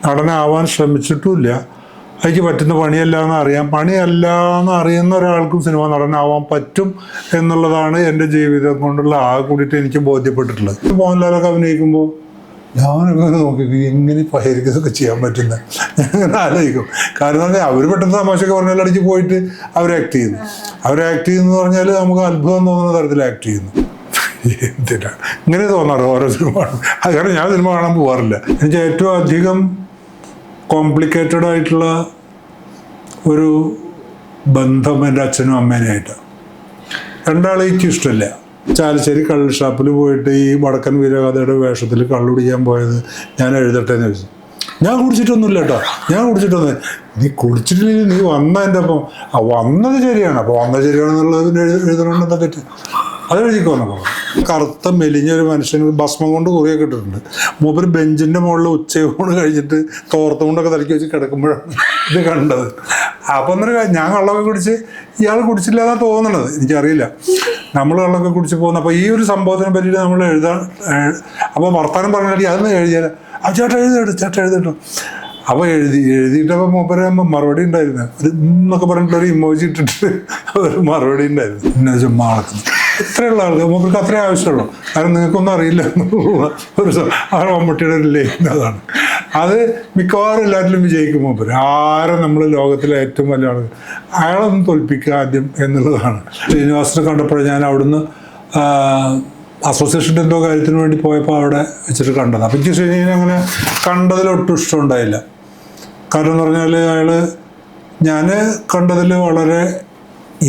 നടനാവാൻ ശ്രമിച്ചിട്ടുമില്ല. എനിക്ക് പറ്റുന്ന പണിയല്ല എന്ന് അറിയുന്ന ഒരാൾക്കും സിനിമ നടനാവാൻ പറ്റും എന്നുള്ളതാണ് എൻ്റെ ജീവിതം കൊണ്ടുള്ള കൂടിയിട്ട് എനിക്ക് ബോധ്യപ്പെട്ടിട്ടുള്ളത്. മോഹൻലാലൊക്കെ അഭിനയിക്കുമ്പോൾ ഞാനങ്ങനെ നോക്കി എങ്ങനെ പരിഹരിക്കുന്നതൊക്കെ ചെയ്യാൻ പറ്റുന്നത് ഞാൻ ആലോചിക്കും. കാരണം അവർ പെട്ടെന്ന് തമാശയൊക്കെ പറഞ്ഞാൽ അടിച്ച് പോയിട്ട് അവർ ആക്ട് ചെയ്യുന്നു പറഞ്ഞാൽ നമുക്ക് അത്ഭുതം തോന്നുന്ന തരത്തിൽ ആക്ട് ചെയ്യുന്നു. എന്തിനാ ഇങ്ങനെ തോന്നാറ് ഓരോ സിനിമ കാണും. അത് കാരണം ഞാൻ സിനിമ കാണാൻ പോകാറില്ല. എനിക്ക് ഏറ്റവും അധികം കോംപ്ലിക്കേറ്റഡ് ആയിട്ടുള്ള ഒരു ബന്ധം എൻ്റെ അച്ഛനും അമ്മേനായിട്ടാണ്. രണ്ടാളെ എനിക്ക് ഇഷ്ടമില്ല. ചാലശ്ശേരി കള്ള് ഷാപ്പിൽ പോയിട്ട് ഈ വടക്കൻ വീരഗാഥയുടെ വേഷത്തിൽ കള്ളുടിക്കാൻ പോയത് ഞാൻ എഴുതട്ടെ എന്ന് ചോദിച്ചു. ഞാൻ കുടിച്ചിട്ടൊന്നുമില്ല കേട്ടോ, നീ കുടിച്ചിട്ടില്ലെങ്കിൽ നീ വന്നതിൻ്റെ അപ്പം വന്നത് ശരിയാണ്, അപ്പോൾ വന്നത് ശരിയാണെന്നുള്ളത് എഴുതണമെന്ന് തെറ്റ്. അത് എഴുതിക്കോ എന്നപ്പോൾ കറുത്ത മെലിഞ്ഞൊരു മനുഷ്യന് ഭസ്മം കൊണ്ട് കുറിയൊക്കെ ഇട്ടിട്ടുണ്ട്. മൂപ്പര് ബെഞ്ചിൻ്റെ മുകളിൽ ഉച്ചയൂണ് കഴിഞ്ഞിട്ട് തോർത്തുകൊണ്ടൊക്കെ തലക്കി വെച്ച് കിടക്കുമ്പോഴാണ് ഇത് കണ്ടത്. അപ്പം എന്നൊരു ഞാൻ കള്ളൊക്കെ കുടിച്ച് ഇയാൾ കുടിച്ചില്ല എന്നാണ് തോന്നണത്, എനിക്കറിയില്ല. നമ്മൾ കള്ളൊക്കെ കുടിച്ച് പോകുന്ന അപ്പോൾ ഈ ഒരു സംഭവത്തിനെ പറ്റിയിട്ട് നമ്മൾ അപ്പോൾ വർത്താനം പറഞ്ഞാൽ അതൊന്നും എഴുതിയാൽ ചേട്ടാ എഴുതിട്ടോ. അപ്പോൾ എഴുതിയിട്ടപ്പോൾ മൂപ്പര് മറുപടി ഉണ്ടായിരുന്നു. ഒരു എന്നൊക്കെ പറഞ്ഞിട്ടൊരു ഇമോജി ഇട്ടിട്ട് ഒരു മറുപടി ഉണ്ടായിരുന്നു. പിന്നെ ചുമ്മാ നടക്കുന്നു. ഇത്രയുള്ള ആൾക്ക് മൂപ്പർക്ക് അത്രേ ആവശ്യമുള്ളൂ. കാരണം നിങ്ങൾക്കൊന്നും അറിയില്ല ഒരു മമ്മൂട്ടിയുടെ ഒരു ലൈൻ അതാണ്. അത് മിക്കവാറും എല്ലാറ്റിലും വിജയിക്കും മൂപ്പര്. ആരും നമ്മൾ ലോകത്തിലെ ഏറ്റവും വലിയ ആളുകൾ അയാളൊന്ന് തോൽപ്പിക്കുക ആദ്യം എന്നുള്ളതാണ്. ശ്രീനിവാസനെ കണ്ടപ്പോൾ ഞാൻ അവിടുന്ന് അസോസിയേഷൻ്റെ എന്തോ കാര്യത്തിന് വേണ്ടി പോയപ്പോൾ അവിടെ വെച്ചിട്ട് കണ്ടത്. അപ്പം എനിക്ക് ശ്രീനിനെ അങ്ങനെ കണ്ടതിലൊട്ടും ഇഷ്ടമുണ്ടായില്ല. കാരണം എന്ന് പറഞ്ഞാൽ ഞാൻ കണ്ടതിൽ വളരെ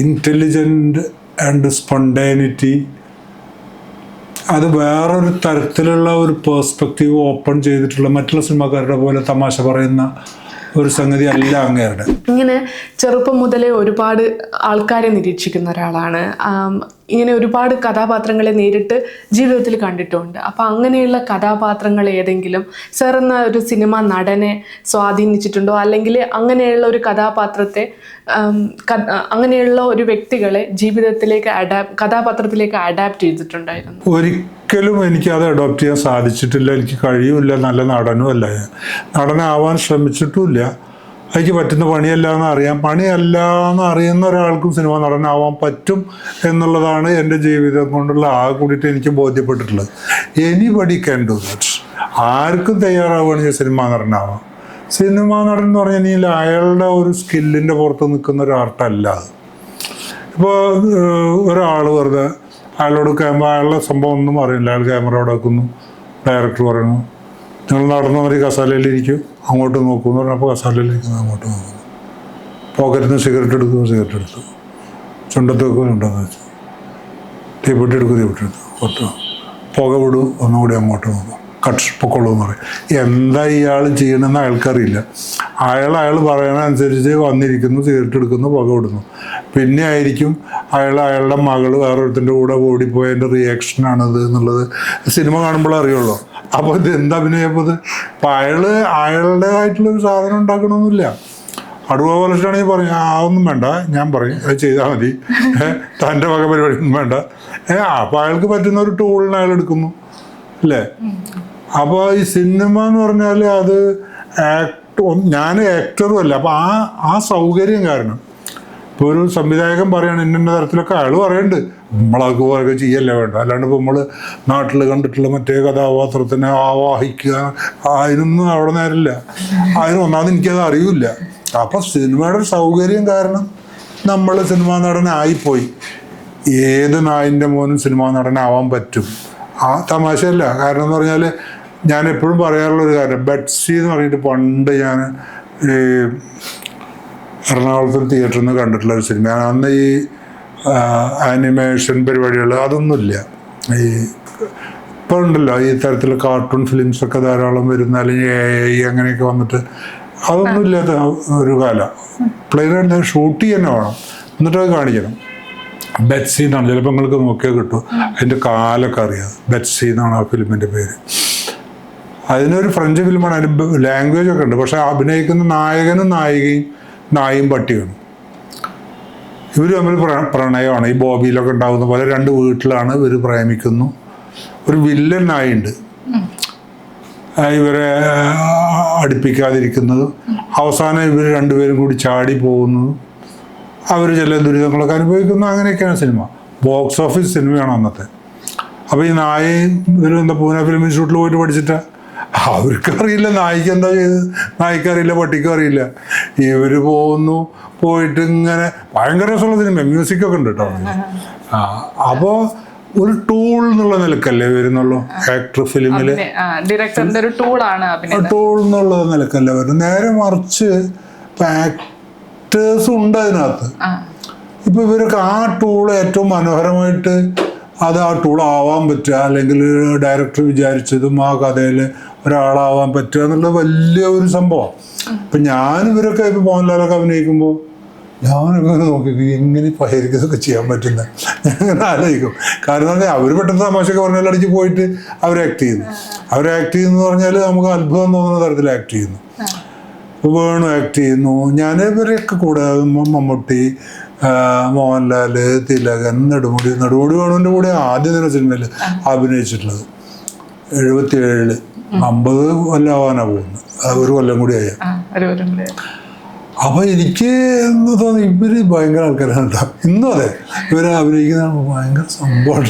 ഇൻ്റലിജൻറ്റ് ആൻഡ് സ്പോണ്ടേനിറ്റി, അത് വേറൊരു തരത്തിലുള്ള ഒരു പേഴ്സ്പെക്റ്റീവ് ഓപ്പൺ ചെയ്തിട്ടുള്ള മറ്റുള്ള സിനിമാക്കാരുടെ പോലെ തമാശ പറയുന്ന ഒരു സംഗതി അല്ല അങ്ങേരുടെ. ഇങ്ങനെ ചെറുപ്പം മുതലേ ഒരുപാട് ആൾക്കാരെ നിരീക്ഷിക്കുന്ന ഒരാളാണ്. ഇങ്ങനെ ഒരുപാട് കഥാപാത്രങ്ങളെ നേരിട്ട് ജീവിതത്തിൽ കണ്ടിട്ടുണ്ട്. അപ്പം അങ്ങനെയുള്ള കഥാപാത്രങ്ങൾ ഏതെങ്കിലും സാർ എന്ന ഒരു സിനിമ നടനെ സ്വാധീനിച്ചിട്ടുണ്ടോ, അല്ലെങ്കിൽ അങ്ങനെയുള്ള ഒരു കഥാപാത്രത്തെ അങ്ങനെയുള്ള ഒരു വ്യക്തികളെ ജീവിതത്തിലേക്ക് കഥാപാത്രത്തിലേക്ക് അഡാപ്റ്റ് ചെയ്തിട്ടുണ്ടായിരുന്നു? ഒരിക്കലും എനിക്ക് അത് അഡോപ്റ്റ് ചെയ്യാൻ സാധിച്ചിട്ടില്ല. എനിക്ക് കഴിയുമില്ല. നല്ല നടനും അല്ല ഞാൻ. നടനാവാൻ ശ്രമിച്ചിട്ടുമില്ല. എനിക്ക് പറ്റുന്ന പണിയല്ല എന്ന് അറിയുന്ന ഒരാൾക്കും സിനിമ നടനാവാൻ പറ്റും എന്നുള്ളതാണ് എൻ്റെ ജീവിതം കൊണ്ടുള്ള കൂടിയിട്ട് എനിക്ക് ബോധ്യപ്പെട്ടിട്ടുള്ളത്. Anybody can do that. ആർക്കും തയ്യാറാവുകയാണെങ്കിൽ സിനിമ നടനാവാം. സിനിമ നടൻ എന്ന് പറഞ്ഞാൽ അയാളുടെ ഒരു സ്കില്ലിൻ്റെ പുറത്ത് നിൽക്കുന്ന ഒരു ആർട്ടല്ല അത്. ഇപ്പോൾ ഒരാൾ വെറുതെ അയാളോട് അയാളുടെ സംഭവം ഒന്നും അറിയില്ല. അയാൾ ക്യാമറ അവിടെ വെക്കുന്നു, ഡയറക്ടർ പറയുന്നു നിങ്ങൾ നടന്ന ഒരു കസാലയിലിരിക്കും, അങ്ങോട്ട് നോക്കുമെന്ന് പറഞ്ഞപ്പോൾ കസാലയിലിരിക്കുന്നു, അങ്ങോട്ട് നോക്കുന്നു. പോക്കറ്റിൽ നിന്ന് സിഗരറ്റ് എടുത്തു, ചുണ്ടത്ത് വെക്കും, ചുണ്ടെന്ന് വെച്ചു, തീപ്പെട്ടി എടുത്തു, ഒട്ടും പുക വിടൂ, ഒന്നുകൂടി അങ്ങോട്ട് നോക്കും, പൊക്കോളൂ എന്ന് പറയും. എന്താ ഇയാൾ ചെയ്യണമെന്ന് അയാൾക്കറിയില്ല. അയാൾ പറയണതനുസരിച്ച് വന്നിരിക്കുന്നു, സിഗരറ്റ് എടുക്കുന്നു, പുക വിടുന്നു. പിന്നെ ആയിരിക്കും അയാളുടെ മകൾ വേറൊരുത്തിൻ്റെ കൂടെ ഓടിപ്പോയതിൻ്റെ റിയാക്ഷനാണത് എന്നുള്ളത് സിനിമ കാണുമ്പോൾ അറിയുള്ളൂ. അപ്പോൾ ഇത് എന്താ അഭിനയപ്പോൾ ഇത്? അപ്പം അയാളുടേതായിട്ടുള്ളൊരു സാധനം ഉണ്ടാക്കണമെന്നില്ല. അടുവ പോലെയാണെങ്കിൽ പറയും അതൊന്നും വേണ്ട, ഞാൻ പറയും അത് ചെയ്താൽ മതി, തൻ്റെ വക പരിപാടിയൊന്നും വേണ്ട. അപ്പോൾ അയാൾക്ക് പറ്റുന്ന ഒരു ടൂളിനെ അയാൾ എടുക്കുന്നു അല്ലേ? അപ്പോൾ ഈ സിനിമ എന്ന് പറഞ്ഞാൽ അത് ഞാൻ ആക്ടറും അല്ല. അപ്പോൾ ആ സൗകര്യം കാരണം ഇപ്പോൾ ഒരു സംവിധായകൻ പറയാണ് ഇന്ന തരത്തിലൊക്കെ അയാൾ പറയുന്നുണ്ട്, നമ്മളൊക്കെ പോലൊക്കെ ചെയ്യല്ലേ വേണ്ട. അല്ലാണ്ട് ഇപ്പോൾ നമ്മൾ നാട്ടിൽ കണ്ടിട്ടുള്ള മറ്റേ കഥാപാത്രത്തിനെ ആവാഹിക്കുക അതിനൊന്നും അവിടെ നേരമില്ല. ഒന്നാമത് എനിക്കത് അറിയില്ല. അപ്പം സിനിമയുടെ സൗകര്യം കാരണം നമ്മൾ സിനിമാ നടനായിപ്പോയി. ഏത് നായിൻ്റെ മോനും സിനിമാ നടനാവാൻ പറ്റും. ആ തമാശയല്ല. കാരണം എന്ന് പറഞ്ഞാൽ ഞാൻ എപ്പോഴും പറയാറുള്ളൊരു കാര്യം, ബെറ്റ്സി എന്ന് പറഞ്ഞിട്ട് പണ്ട് ഞാൻ ഈ എറണാകുളത്ത് തിയേറ്ററിൽ നിന്ന് കണ്ടിട്ടുള്ള ഒരു സിനിമ. അന്ന് ഈ ആനിമേഷൻ പരിപാടികൾ അതൊന്നുമില്ല. ഈ ഇപ്പോൾ ഉണ്ടല്ലോ ഈ തരത്തിലുള്ള കാർട്ടൂൺ ഫിലിംസൊക്കെ ധാരാളം വരുന്ന, അല്ലെങ്കിൽ AI അങ്ങനെയൊക്കെ വന്നിട്ട് അതൊന്നും ഇല്ലാത്ത ഒരു കാലം. പ്ലെയിനായിട്ട് ഷൂട്ട് തന്നെ വേണം, എന്നിട്ട് അത് കാണിക്കണം. ബെറ്റ്സി എന്നാണ്, ചിലപ്പോൾ നിങ്ങൾക്ക് നോക്കിയാൽ കിട്ടും, അതിൻ്റെ കാലൊക്കെ അറിയാം. ബെറ്റ്സി എന്നാണ് ആ ഫിലിമിൻ്റെ പേര്. അതിനൊരു ഫ്രഞ്ച് ഫിലിമാണ്, അതിന് ലാംഗ്വേജ് ഒക്കെ ഉണ്ട്. പക്ഷെ അഭിനയിക്കുന്ന നായകനും നായികയും നായും പട്ടിയാണ്. ഇവർ തമ്മിൽ പ്രണയമാണ്. ഈ ബോബിയിലൊക്കെ ഉണ്ടാകുന്ന പോലെ രണ്ട് വീട്ടിലാണ് ഇവർ പ്രേമിക്കുന്നു. ഒരു വില്ലൻ നായുണ്ട്. ഇവരെ അടുപ്പിക്കാതിരിക്കുന്നതും അവസാനം ഇവർ രണ്ടുപേരും കൂടി ചാടി പോകുന്നതും അവർ ചില ദുരിതങ്ങളൊക്കെ അനുഭവിക്കുന്നു. അങ്ങനെയൊക്കെയാണ് സിനിമ. ബോക്സ് ഓഫീസ് സിനിമയാണ് അന്നത്തെ. അപ്പോൾ ഈ നായയും ഇവരും എന്താ പൂനെ ഫിലിം ഇൻസ്റ്റിറ്റ്യൂട്ടിൽ പോയിട്ട് പഠിച്ചിട്ടാ, അവർക്കറിയില്ല നായിക്ക് എന്താ ചെയ്തത്, നായിക്കറിയില്ല, പട്ടിക്കും അറിയില്ല. ഇവർ പോയിട്ട് ഇങ്ങനെ ഭയങ്കര രസമുള്ള സിനിമ, മ്യൂസിക്കൊക്കെ ഉണ്ട് കേട്ടോ. അപ്പോൾ ഒരു ടൂൾ എന്നുള്ള നിലക്കല്ലേ വരുന്നുള്ളൂ ആക്ടർ ഫിലിമില്, ടൂൾ എന്നുള്ള നിലക്കല്ലേ വരും. നേരെ മറിച്ച് ആക്ടേഴ്സ് ഉണ്ട് അതിനകത്ത്. ഇപ്പൊ ഇവർക്ക് ആ ടൂൾ ഏറ്റവും മനോഹരമായിട്ട് അത് ആ ടൂൾ ആവാൻ പറ്റുക, അല്ലെങ്കിൽ ഡയറക്ടർ വിചാരിച്ചതും ആ കഥയിൽ ഒരാളാവാൻ പറ്റുക എന്നുള്ളത് വലിയ ഒരു സംഭവം. ഇപ്പം ഇവരൊക്കെ ഇപ്പം മോഹൻലാലൊക്കെ അഭിനയിക്കുമ്പോൾ ഞാനൊക്കെ നോക്കി എങ്ങനെ ഇതൊക്കെ ചെയ്യാൻ പറ്റുന്ന ഞാൻ ആലോചിക്കും. കാരണം അവർ പെട്ടെന്ന് തമാശയൊക്കെ പറഞ്ഞാൽ അടിച്ച് പോയിട്ട് അവർ ആക്ട് ചെയ്യുന്നു പറഞ്ഞാൽ നമുക്ക് അത്ഭുതം തോന്നുന്ന തരത്തിൽ ആക്ട് ചെയ്യുന്നു. വേണു ആക്ട് ചെയ്യുന്നു. ഞാൻ ഇവരെയൊക്കെ കൂടെ മമ്മൂട്ടി, മോഹൻലാല്, തിലകൻ, നെടുമുടി വേണുവിൻ്റെ കൂടെ ആദ്യം തന്നെ സിനിമയിൽ അഭിനയിച്ചിട്ടുള്ളത് 77 50 കൊല്ലമാവാനാ പോകുന്നത്. ഒരു കൊല്ലം കൂടി ആയ. അപ്പൊ എനിക്ക് എന്ന് തോന്നി ഇവര് ഭയങ്കര ആൾക്കാരാണ് കേട്ടോ. ഇന്നും അതെ, ഇവരെ അഭിനയിക്കുന്നതാണ് ഭയങ്കര സംഭവം.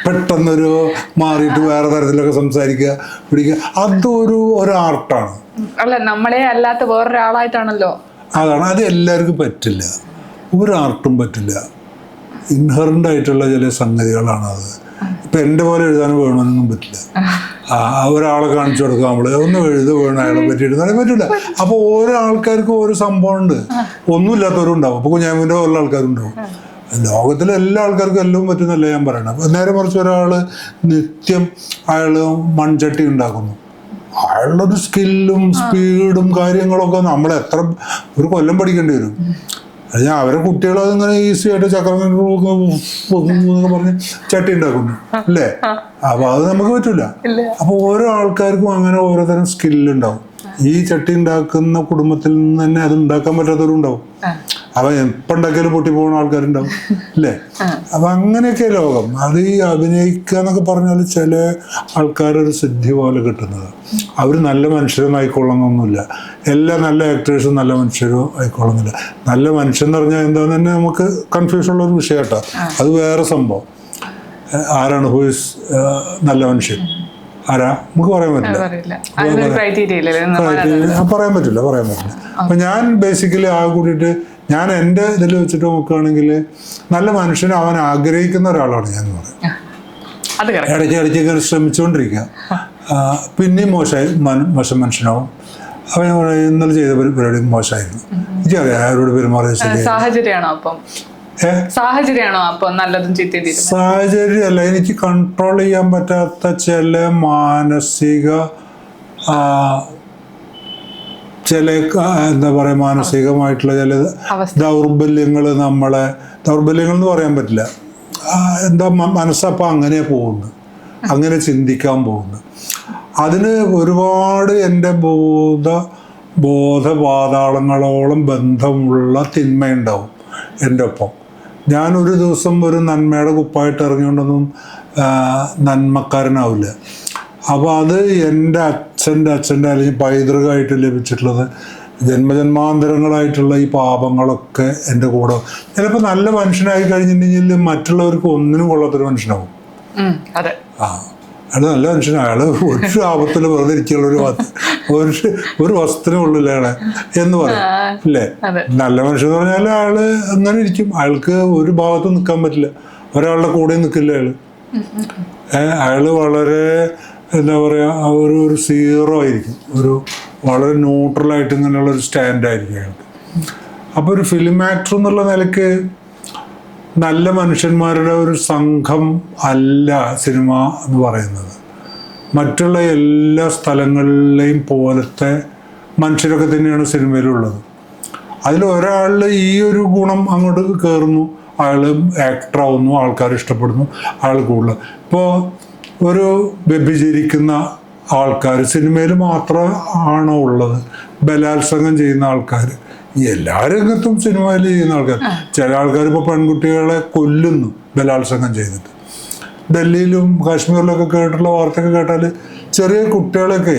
പെട്ടെന്നൊരു മാറിയിട്ട് വേറെ തരത്തിലൊക്കെ സംസാരിക്കുക, പിടിക്കുക, അതൊരു ആർട്ടാണ്. അല്ല, നമ്മളെ അല്ലാത്ത വേറൊരാളായിട്ടാണല്ലോ. അതാണ്, അത് എല്ലാവർക്കും പറ്റില്ല, ഒരു ആർട്ടും പറ്റില്ല. ഇൻഹറൻ്റ് ആയിട്ടുള്ള ചില സംഗതികളാണ് അത്. ഇപ്പം എൻ്റെ പോലെ എഴുതാനും വേണമെന്നൊന്നും പറ്റില്ല. ഒരാളെ കാണിച്ചു കൊടുക്കുക, നമ്മൾ ഒന്ന് വേണം അയാളെ പറ്റിയിരുന്നാലും പറ്റില്ല. അപ്പോൾ ഓരോ ആൾക്കാർക്കും ഓരോ സംഭവം ഉണ്ട്. ഒന്നുമില്ലാത്തവരും ഉണ്ടാവും. അപ്പോൾ കുഞ്ഞാമിൻ്റെ പോലുള്ള ആൾക്കാരുണ്ടാവും. ലോകത്തിലെ എല്ലാ ആൾക്കാർക്കും എല്ലാം പറ്റുന്നല്ല ഞാൻ പറയണം. അപ്പം നേരെ മറിച്ച് ഒരാൾ നിത്യം അയാൾ മൺചട്ടി ഉണ്ടാക്കുന്നു, അയാളുടെ ഒരു സ്കില്ലും സ്പീഡും കാര്യങ്ങളൊക്കെ നമ്മൾ ഒരു കൊല്ലം പഠിക്കേണ്ടി വരും. അത് അവരെ കുട്ടികൾ അതിങ്ങനെ ഈസി ആയിട്ട് ചക്രം പറഞ്ഞ് ചട്ടി ഉണ്ടാക്കുന്നു അല്ലേ. അപ്പൊ അത് നമുക്ക് പറ്റൂല. അപ്പൊ ഓരോ ആൾക്കാർക്കും അങ്ങനെ ഓരോതരം സ്കില്ലുണ്ടാവും. ഈ ചട്ടി ഉണ്ടാക്കുന്ന കുടുംബത്തിൽ നിന്ന് തന്നെ അത് ഉണ്ടാക്കാൻ പറ്റാത്തവരുണ്ടാവും. അപ്പൊ എപ്പം ഉണ്ടാക്കിയാലും പൊട്ടിപ്പോകുന്ന ആൾക്കാരുണ്ടാവും അല്ലേ. അപ്പൊ അങ്ങനെയൊക്കെ ലോകം. അത് ഈ അഭിനയിക്കുക എന്നൊക്കെ പറഞ്ഞാൽ ചില ആൾക്കാരൊരു സിദ്ധി പോലെ കിട്ടുന്നത്. അവർ നല്ല മനുഷ്യരും ആയിക്കൊള്ളുന്നൊന്നുമില്ല. എല്ലാ നല്ല ആക്ടേഴ്സും നല്ല മനുഷ്യരും ആയിക്കൊള്ളുന്നില്ല. നല്ല മനുഷ്യൻ എന്ന് പറഞ്ഞാൽ എന്താന്ന് തന്നെ നമുക്ക് കൺഫ്യൂഷൻ ഉള്ള ഒരു വിഷയം കേട്ടോ. അത് വേറെ സംഭവം. ആരാണ് ഹൂയിസ് നല്ല മനുഷ്യൻ, ആരാ നമുക്ക് പറയാൻ പറ്റില്ല. പറയാൻ പറ്റില്ല. അപ്പൊ ഞാൻ ബേസിക്കലി ആ കൂടിയിട്ട് ഞാൻ എൻ്റെ ഇതിൽ വെച്ചിട്ട് നോക്കുകയാണെങ്കിൽ നല്ല മനുഷ്യൻ അവൻ ആഗ്രഹിക്കുന്ന ഒരാളാണ് ഞാൻ എന്ന് പറയും. ഇടയ്ക്ക് ശ്രമിച്ചുകൊണ്ടിരിക്കുക. പിന്നെയും മോശം മനുഷ്യനാവും. അപ്പൊ ഞാൻ പറയും ഇന്നലെ ചെയ്ത പരിപാടി മോശമായിരുന്നു, എനിക്കറിയാം അവരോട് പെരുമാറിയത് ശരിയാണ്. സാഹചര്യമല്ല, എനിക്ക് കൺട്രോൾ ചെയ്യാൻ പറ്റാത്ത ചില മാനസിക എന്താ പറയുക, മാനസികമായിട്ടുള്ള ചില ദൗർബല്യങ്ങൾ എന്ന് പറയാൻ പറ്റില്ല. എന്താ മനസ്സപ്പം അങ്ങനെ പോകുന്നു, അങ്ങനെ ചിന്തിക്കാൻ പോകുന്നു. അതിന് ഒരുപാട് എൻ്റെ ബോധപാതാളങ്ങളോളം ബന്ധമുള്ള തിന്മയുണ്ടാവും എൻ്റെ ഒപ്പം. ഞാനൊരു ദിവസം ഒരു നന്മയുടെ കുപ്പായിട്ട് ഇറങ്ങിക്കൊണ്ടൊന്നും നന്മക്കാരനാവില്ല. അപ്പോൾ അത് എൻ്റെ അച്ഛൻ്റെ അല്ലെങ്കിൽ പൈതൃകമായിട്ട് ലഭിച്ചിട്ടുള്ളത് ജന്മജന്മാന്തരങ്ങളായിട്ടുള്ള ഈ പാപങ്ങളൊക്കെ എൻ്റെ കൂടെ. ചിലപ്പോൾ നല്ല മനുഷ്യനായി കഴിഞ്ഞിട്ടുണ്ടെങ്കിൽ മറ്റുള്ളവർക്ക് ഒന്നിനും കൊള്ളാത്തൊരു മനുഷ്യനാവും. അയാൾ നല്ല മനുഷ്യൻ, അയാൾ ഒരു ആപത്തിൽ വെറുതെ ഇരിക്കുള്ള ഒരു വസ്തുവിനുള്ളിലാണ് എന്ന് പറയും അല്ലേ. നല്ല മനുഷ്യൻ എന്ന് പറഞ്ഞാൽ അയാൾ അങ്ങനെ ഇരിക്കും. അയാൾക്ക് ഒരു ഭാഗത്തും നിൽക്കാൻ പറ്റില്ല, ഒരാളുടെ കൂടെ നിൽക്കില്ല അയാൾ വളരെ എന്താ പറയുക, ഒരു സീറോ ആയിരിക്കും, വളരെ ന്യൂട്രലായിട്ട് ഇങ്ങനെയുള്ളൊരു സ്റ്റാൻഡായിരിക്കും അയാൾക്ക്. അപ്പോൾ ഒരു ഫിലിം ആക്ടർ എന്നുള്ള നിലയ്ക്ക് നല്ല മനുഷ്യന്മാരുടെ ഒരു സംഘം അല്ല സിനിമ എന്ന് പറയുന്നത്. മറ്റുള്ള എല്ലാ സ്ഥലങ്ങളിലെയും പോലത്തെ മനുഷ്യരൊക്കെ തന്നെയാണ് സിനിമയിലുള്ളത്. അതിൽ ഒരാളിൽ ഈ ഒരു ഗുണം അങ്ങോട്ട് കയറുന്നു, അയാൾ ആക്ടറാവുന്നു, ആൾക്കാർ ഇഷ്ടപ്പെടുന്നു, അയാൾ കൂടുതൽ. ഇപ്പോൾ ഒരു വ്യഭിചരിക്കുന്ന ആൾക്കാർ സിനിമയിൽ മാത്രമാണോ ഉള്ളത്? ബലാത്സംഗം ചെയ്യുന്ന ആൾക്കാർ എല്ലാ രംഗത്തും സിനിമയിൽ ചെയ്യുന്ന ആൾക്കാർ. ചില ആൾക്കാർ ഇപ്പോൾ പെൺകുട്ടികളെ കൊല്ലുന്നു ബലാത്സംഗം ചെയ്തിട്ട്. ഡൽഹിയിലും കാശ്മീരിലൊക്കെ കേട്ടിട്ടുള്ള വാർത്തയൊക്കെ കേട്ടാൽ ചെറിയ കുട്ടികളൊക്കെ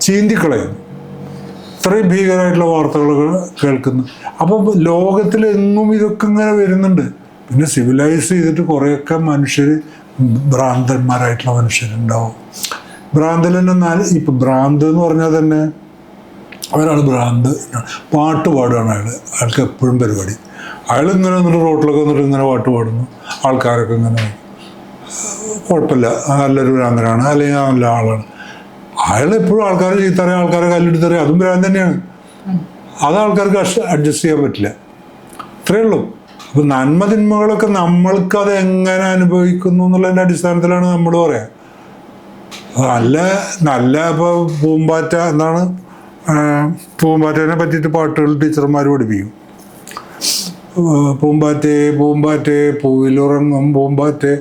ചീന്തിക്കളയും. ഇത്രയും ഭീകരമായിട്ടുള്ള വാർത്തകളൊക്കെ കേൾക്കുന്നു. അപ്പോൾ ലോകത്തിലെങ്ങും ഇതൊക്കെ ഇങ്ങനെ വരുന്നുണ്ട്. പിന്നെ സിവിലൈസ് ചെയ്തിട്ട് കുറേയൊക്കെ മനുഷ്യർ ഭ്രാന്തന്മാരായിട്ടുള്ള മനുഷ്യരുണ്ടാവും. ഭ്രാന്തലെന്നാൽ ഇപ്പം ഭ്രാന്ത് എന്ന് പറഞ്ഞാൽ തന്നെ ഒരാൾ ഭ്രാന്ത് പാട്ട് പാടുകയാണ് അയാൾക്ക് എപ്പോഴും പരിപാടി. അയാൾ ഇങ്ങനെ വന്നിട്ട് റോട്ടിലൊക്കെ വന്നിട്ട് ഇങ്ങനെ പാട്ട് പാടുന്നു. ആൾക്കാരൊക്കെ ഇങ്ങനെ കുഴപ്പമില്ല, നല്ലൊരു ഭ്രാന്തനാണ് അല്ലെങ്കിൽ നല്ല ആളാണ്. അയാൾ എപ്പോഴും ആൾക്കാരെ ചീത്തറിയാം, ആൾക്കാരെ കല്ലെടുത്തറിയാം, അതും ഭ്രാന്ത് തന്നെയാണ്. അത് ആൾക്കാർക്ക് അഡ്ജസ്റ്റ് ചെയ്യാൻ പറ്റില്ല. ഇത്രയേ ഉള്ളൂ. അപ്പം നന്മതിന്മകളൊക്കെ നമ്മൾക്കത് എങ്ങനെ അനുഭവിക്കുന്നു എന്നുള്ളതിൻ്റെ അടിസ്ഥാനത്തിലാണ് നമ്മൾ പറയാം. നല്ല ഇപ്പോൾ പൂമ്പാറ്റ എന്താണ്, പൂമ്പാറ്റേനെ പറ്റിയിട്ട് പാട്ടുകൾ ടീച്ചർമാർ പഠിപ്പിക്കും. പൂമ്പാറ്റേ പൂമ്പാറ്റേ പൂവിലുറങ്ങും പൂമ്പാറ്റേ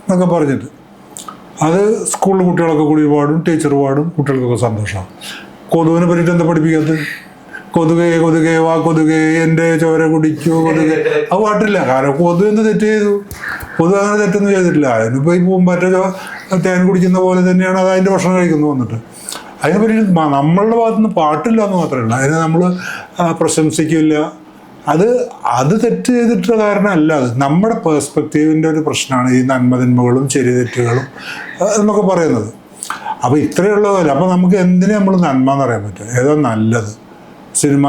എന്നൊക്കെ പറഞ്ഞിട്ട് അത് സ്കൂളിൽ കുട്ടികളൊക്കെ കൂടി പാടും, ടീച്ചർ പാടും, കുട്ടികൾക്കൊക്കെ സന്തോഷമാണ്. കൊതുവിനെ പറ്റിയിട്ട് എന്താ പഠിപ്പിക്കാത്തത്? കൊതുകേ കൊതുകേ വാ കൊതുകേ എൻ്റെ ചോര കുടിക്കൂ കൊതുകേ. അത് പാട്ടില്ല. കാരണം കൊതു എന്ത് തെറ്റ് ചെയ്തു? കൊതു അങ്ങനെ തെറ്റൊന്നും ചെയ്തിട്ടില്ല. അതിനിപ്പോൾ ഈ പൂമ്പാറ്റ തേൻ കുടിക്കുന്ന പോലെ തന്നെയാണ് അത് അതിൻ്റെ ഭക്ഷണം കഴിക്കുന്നു വന്നിട്ട്. അതിനെ പറ്റി നമ്മളുടെ ഭാഗത്തുനിന്ന് പാട്ടില്ല എന്ന് മാത്രമേ ഉള്ളൂ. അതിനെ നമ്മൾ പ്രശംസിക്കില്ല. അത് തെറ്റ് ചെയ്തിട്ടുള്ള കാരണമല്ല, അത് നമ്മുടെ പേഴ്സ്പെക്റ്റീവിൻ്റെ ഒരു പ്രശ്നമാണ് ഈ നന്മതിന്മകളും ശരി തെറ്റുകളും എന്നൊക്കെ പറയുന്നത്. അപ്പോൾ ഇത്രയേ ഉള്ളതല്ല. അപ്പോൾ നമുക്ക് എന്തിനു നമ്മൾ നന്മ എന്ന് പറയാൻ പറ്റും? ഏതോ നല്ലത്, സിനിമ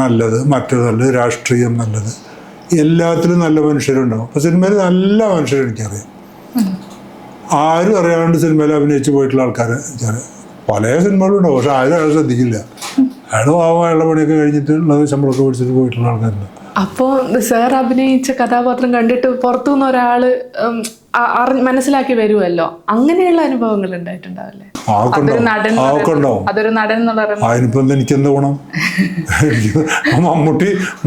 നല്ലത്, മറ്റൊരു നല്ലത്, രാഷ്ട്രീയം നല്ലത്, എല്ലാത്തിലും നല്ല മനുഷ്യരുണ്ടാവും. അപ്പോൾ സിനിമയിൽ നല്ല മനുഷ്യരെ എനിക്കറിയാം. ആരും അറിയാണ്ട് സിനിമയിൽ അഭിനയിച്ച് പോയിട്ടുള്ള ആൾക്കാരെ എനിക്കറിയാം. പല സിനിമകളും ഉണ്ടാവും, പക്ഷെ ആരും അയാൾ ശ്രദ്ധിക്കില്ല. അയാൾ അയാളുടെ പണിയൊക്കെ കഴിഞ്ഞിട്ടുള്ളത് ശമ്പളമൊക്കെ പിടിച്ചിട്ട് പോയിട്ടുള്ള ആൾക്കാരുണ്ട്. അപ്പോൾ സാർ അഭിനയിച്ച കഥാപാത്രം കണ്ടിട്ട് പുറത്തുനിന്ന് ഒരാൾ മനസ്സിലാക്കി വരുമല്ലോ, അങ്ങനെയുള്ള അനുഭവങ്ങൾ ഉണ്ടായിട്ടുണ്ടാവില്ലേ? അതൊരു നടൻ എന്നുള്ള അതിനിപ്പോ എനിക്കെന്താ ഗുണം?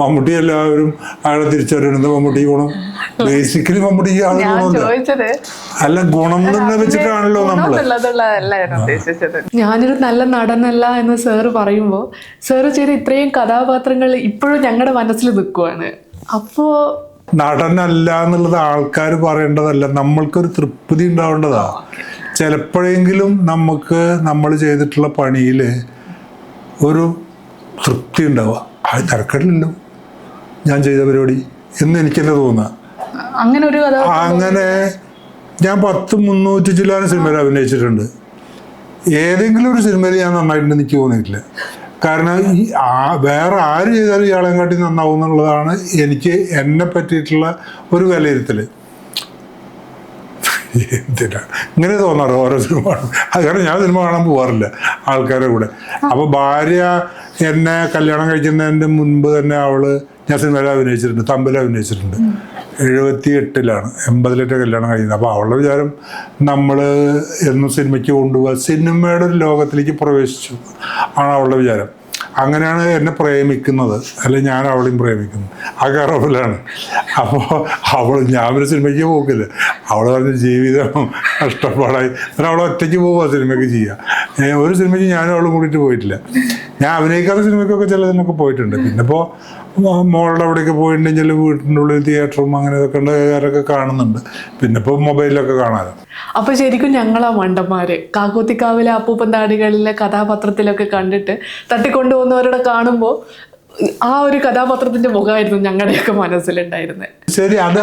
മമ്മൂട്ടി എല്ലാവരും അയാളെ തിരിച്ചറിയണത് മമ്മൂട്ടി ഗുണം. ബേസിക്കലി മമ്മൂട്ടിക്ക് അല്ല, ഗുണം തന്നെ വെച്ചിട്ടാണല്ലോ നമ്മള്. ഞാനൊരു നല്ല നടനല്ല എന്ന് സാറ് പറയുമ്പോൾ സാറ് ചെയ്ത ഇത്രയും കഥാപാത്രങ്ങൾ ഇപ്പോഴും ഞങ്ങളുടെ മനസ്സിൽ നിൽക്കുവാണ്. അപ്പോ നടനല്ല എന്നുള്ളത് ആൾക്കാർ പറയേണ്ടതല്ല, നമ്മൾക്കൊരു തൃപ്തി ഉണ്ടാവേണ്ടതാ. ചിലപ്പോഴെങ്കിലും നമുക്ക് നമ്മൾ ചെയ്തിട്ടുള്ള പണിയിൽ ഒരു തൃപ്തി ഉണ്ടാവുക. അത് തിരക്കടില്ലല്ലോ ഞാൻ ചെയ്ത പരിപാടി എന്ന് എനിക്കെന്നെ തോന്നുക. അങ്ങനെ ഞാൻ 300 ചില്ലാന സിനിമയിൽ അഭിനയിച്ചിട്ടുണ്ട്. ഏതെങ്കിലും ഒരു സിനിമയിൽ ഞാൻ നന്നായിട്ടുണ്ടെന്ന് എനിക്ക് തോന്നിയിട്ടില്ല. കാരണം വേറെ ആര് ചെയ്താലും ഇയാളെ കാട്ടി നന്നാവും എന്നുള്ളതാണ് എനിക്ക് എന്നെ പറ്റിയിട്ടുള്ള ഒരു വിലയിരുത്തൽ. എന്തിനാ ഇങ്ങനെ തോന്നാറ് ഓരോ സിനിമ കാണും. അത് കാരണം ഞാൻ സിനിമ കാണാൻ പോകാറില്ല ആൾക്കാരുടെ കൂടെ. അപ്പോൾ ഭാര്യ എന്നെ കല്യാണം കഴിക്കുന്നതിൻ്റെ മുൻപ് തന്നെ ഞാൻ സിനിമയിൽ അഭിനയിച്ചിട്ടുണ്ട്, തമ്പിൽ അഭിനയിച്ചിട്ടുണ്ട്. 78-ലാണ് 80-ലേറ്റ കല്യാണം കഴിയുന്നത്. അപ്പോൾ അവളുടെ വിചാരം നമ്മൾ എന്നും സിനിമയ്ക്ക് കൊണ്ടുപോകുക, സിനിമയുടെ ഒരു ലോകത്തിലേക്ക് പ്രവേശിച്ചു ആണ് അവളുടെ വിചാരം. അങ്ങനെയാണ് എന്നെ പ്രേമിക്കുന്നത്, അല്ലെങ്കിൽ ഞാൻ അവളെയും പ്രേമിക്കുന്നത്. ആ കറവിലാണ്. അപ്പോൾ ഞാൻ ഒരു സിനിമയ്ക്ക് പോക്കില്ല. അവൾ പറഞ്ഞ ജീവിതം കഷ്ടപ്പാടായി. എന്നാൽ അവൾ ഒറ്റയ്ക്ക് പോവുക സിനിമയ്ക്ക് ചെയ്യുക. ഒരു സിനിമയ്ക്ക് ഞാനും അവളും കൂടിയിട്ട് പോയിട്ടില്ല. ഞാൻ അഭിനയിക്കാത്ത സിനിമയ്ക്കൊക്കെ ചിലതിനൊക്കെ പോയിട്ടുണ്ട്. പിന്നെ ഇപ്പോൾ മോളുടെ അവിടെയൊക്കെ പോയിട്ടുണ്ടെങ്കിൽ വീട്ടിൻ്റെ ഉള്ളിൽ തിയേറ്ററും അങ്ങനെ ഇതൊക്കെ ഉള്ളവരൊക്കെ കാണുന്നുണ്ട്. പിന്നെ ഇപ്പോൾ മൊബൈലിലൊക്കെ കാണാമല്ലോ. അപ്പൊ ശരിക്കും ഞങ്ങളാ മണ്ടന്മാര് കാക്കോത്തിക്കാവിലെ അപ്പൂപ്പൻ താടികളിലെ കഥാപാത്രത്തിലൊക്കെ കണ്ടിട്ട് തട്ടിക്കൊണ്ടുപോകുന്നവരുടെ കാണുമ്പോൾ ആ ഒരു കഥാപാത്രത്തിന്റെ മുഖമായിരുന്നു ഞങ്ങളുടെയൊക്കെ മനസ്സിലുണ്ടായിരുന്നത്. ശരി, അത്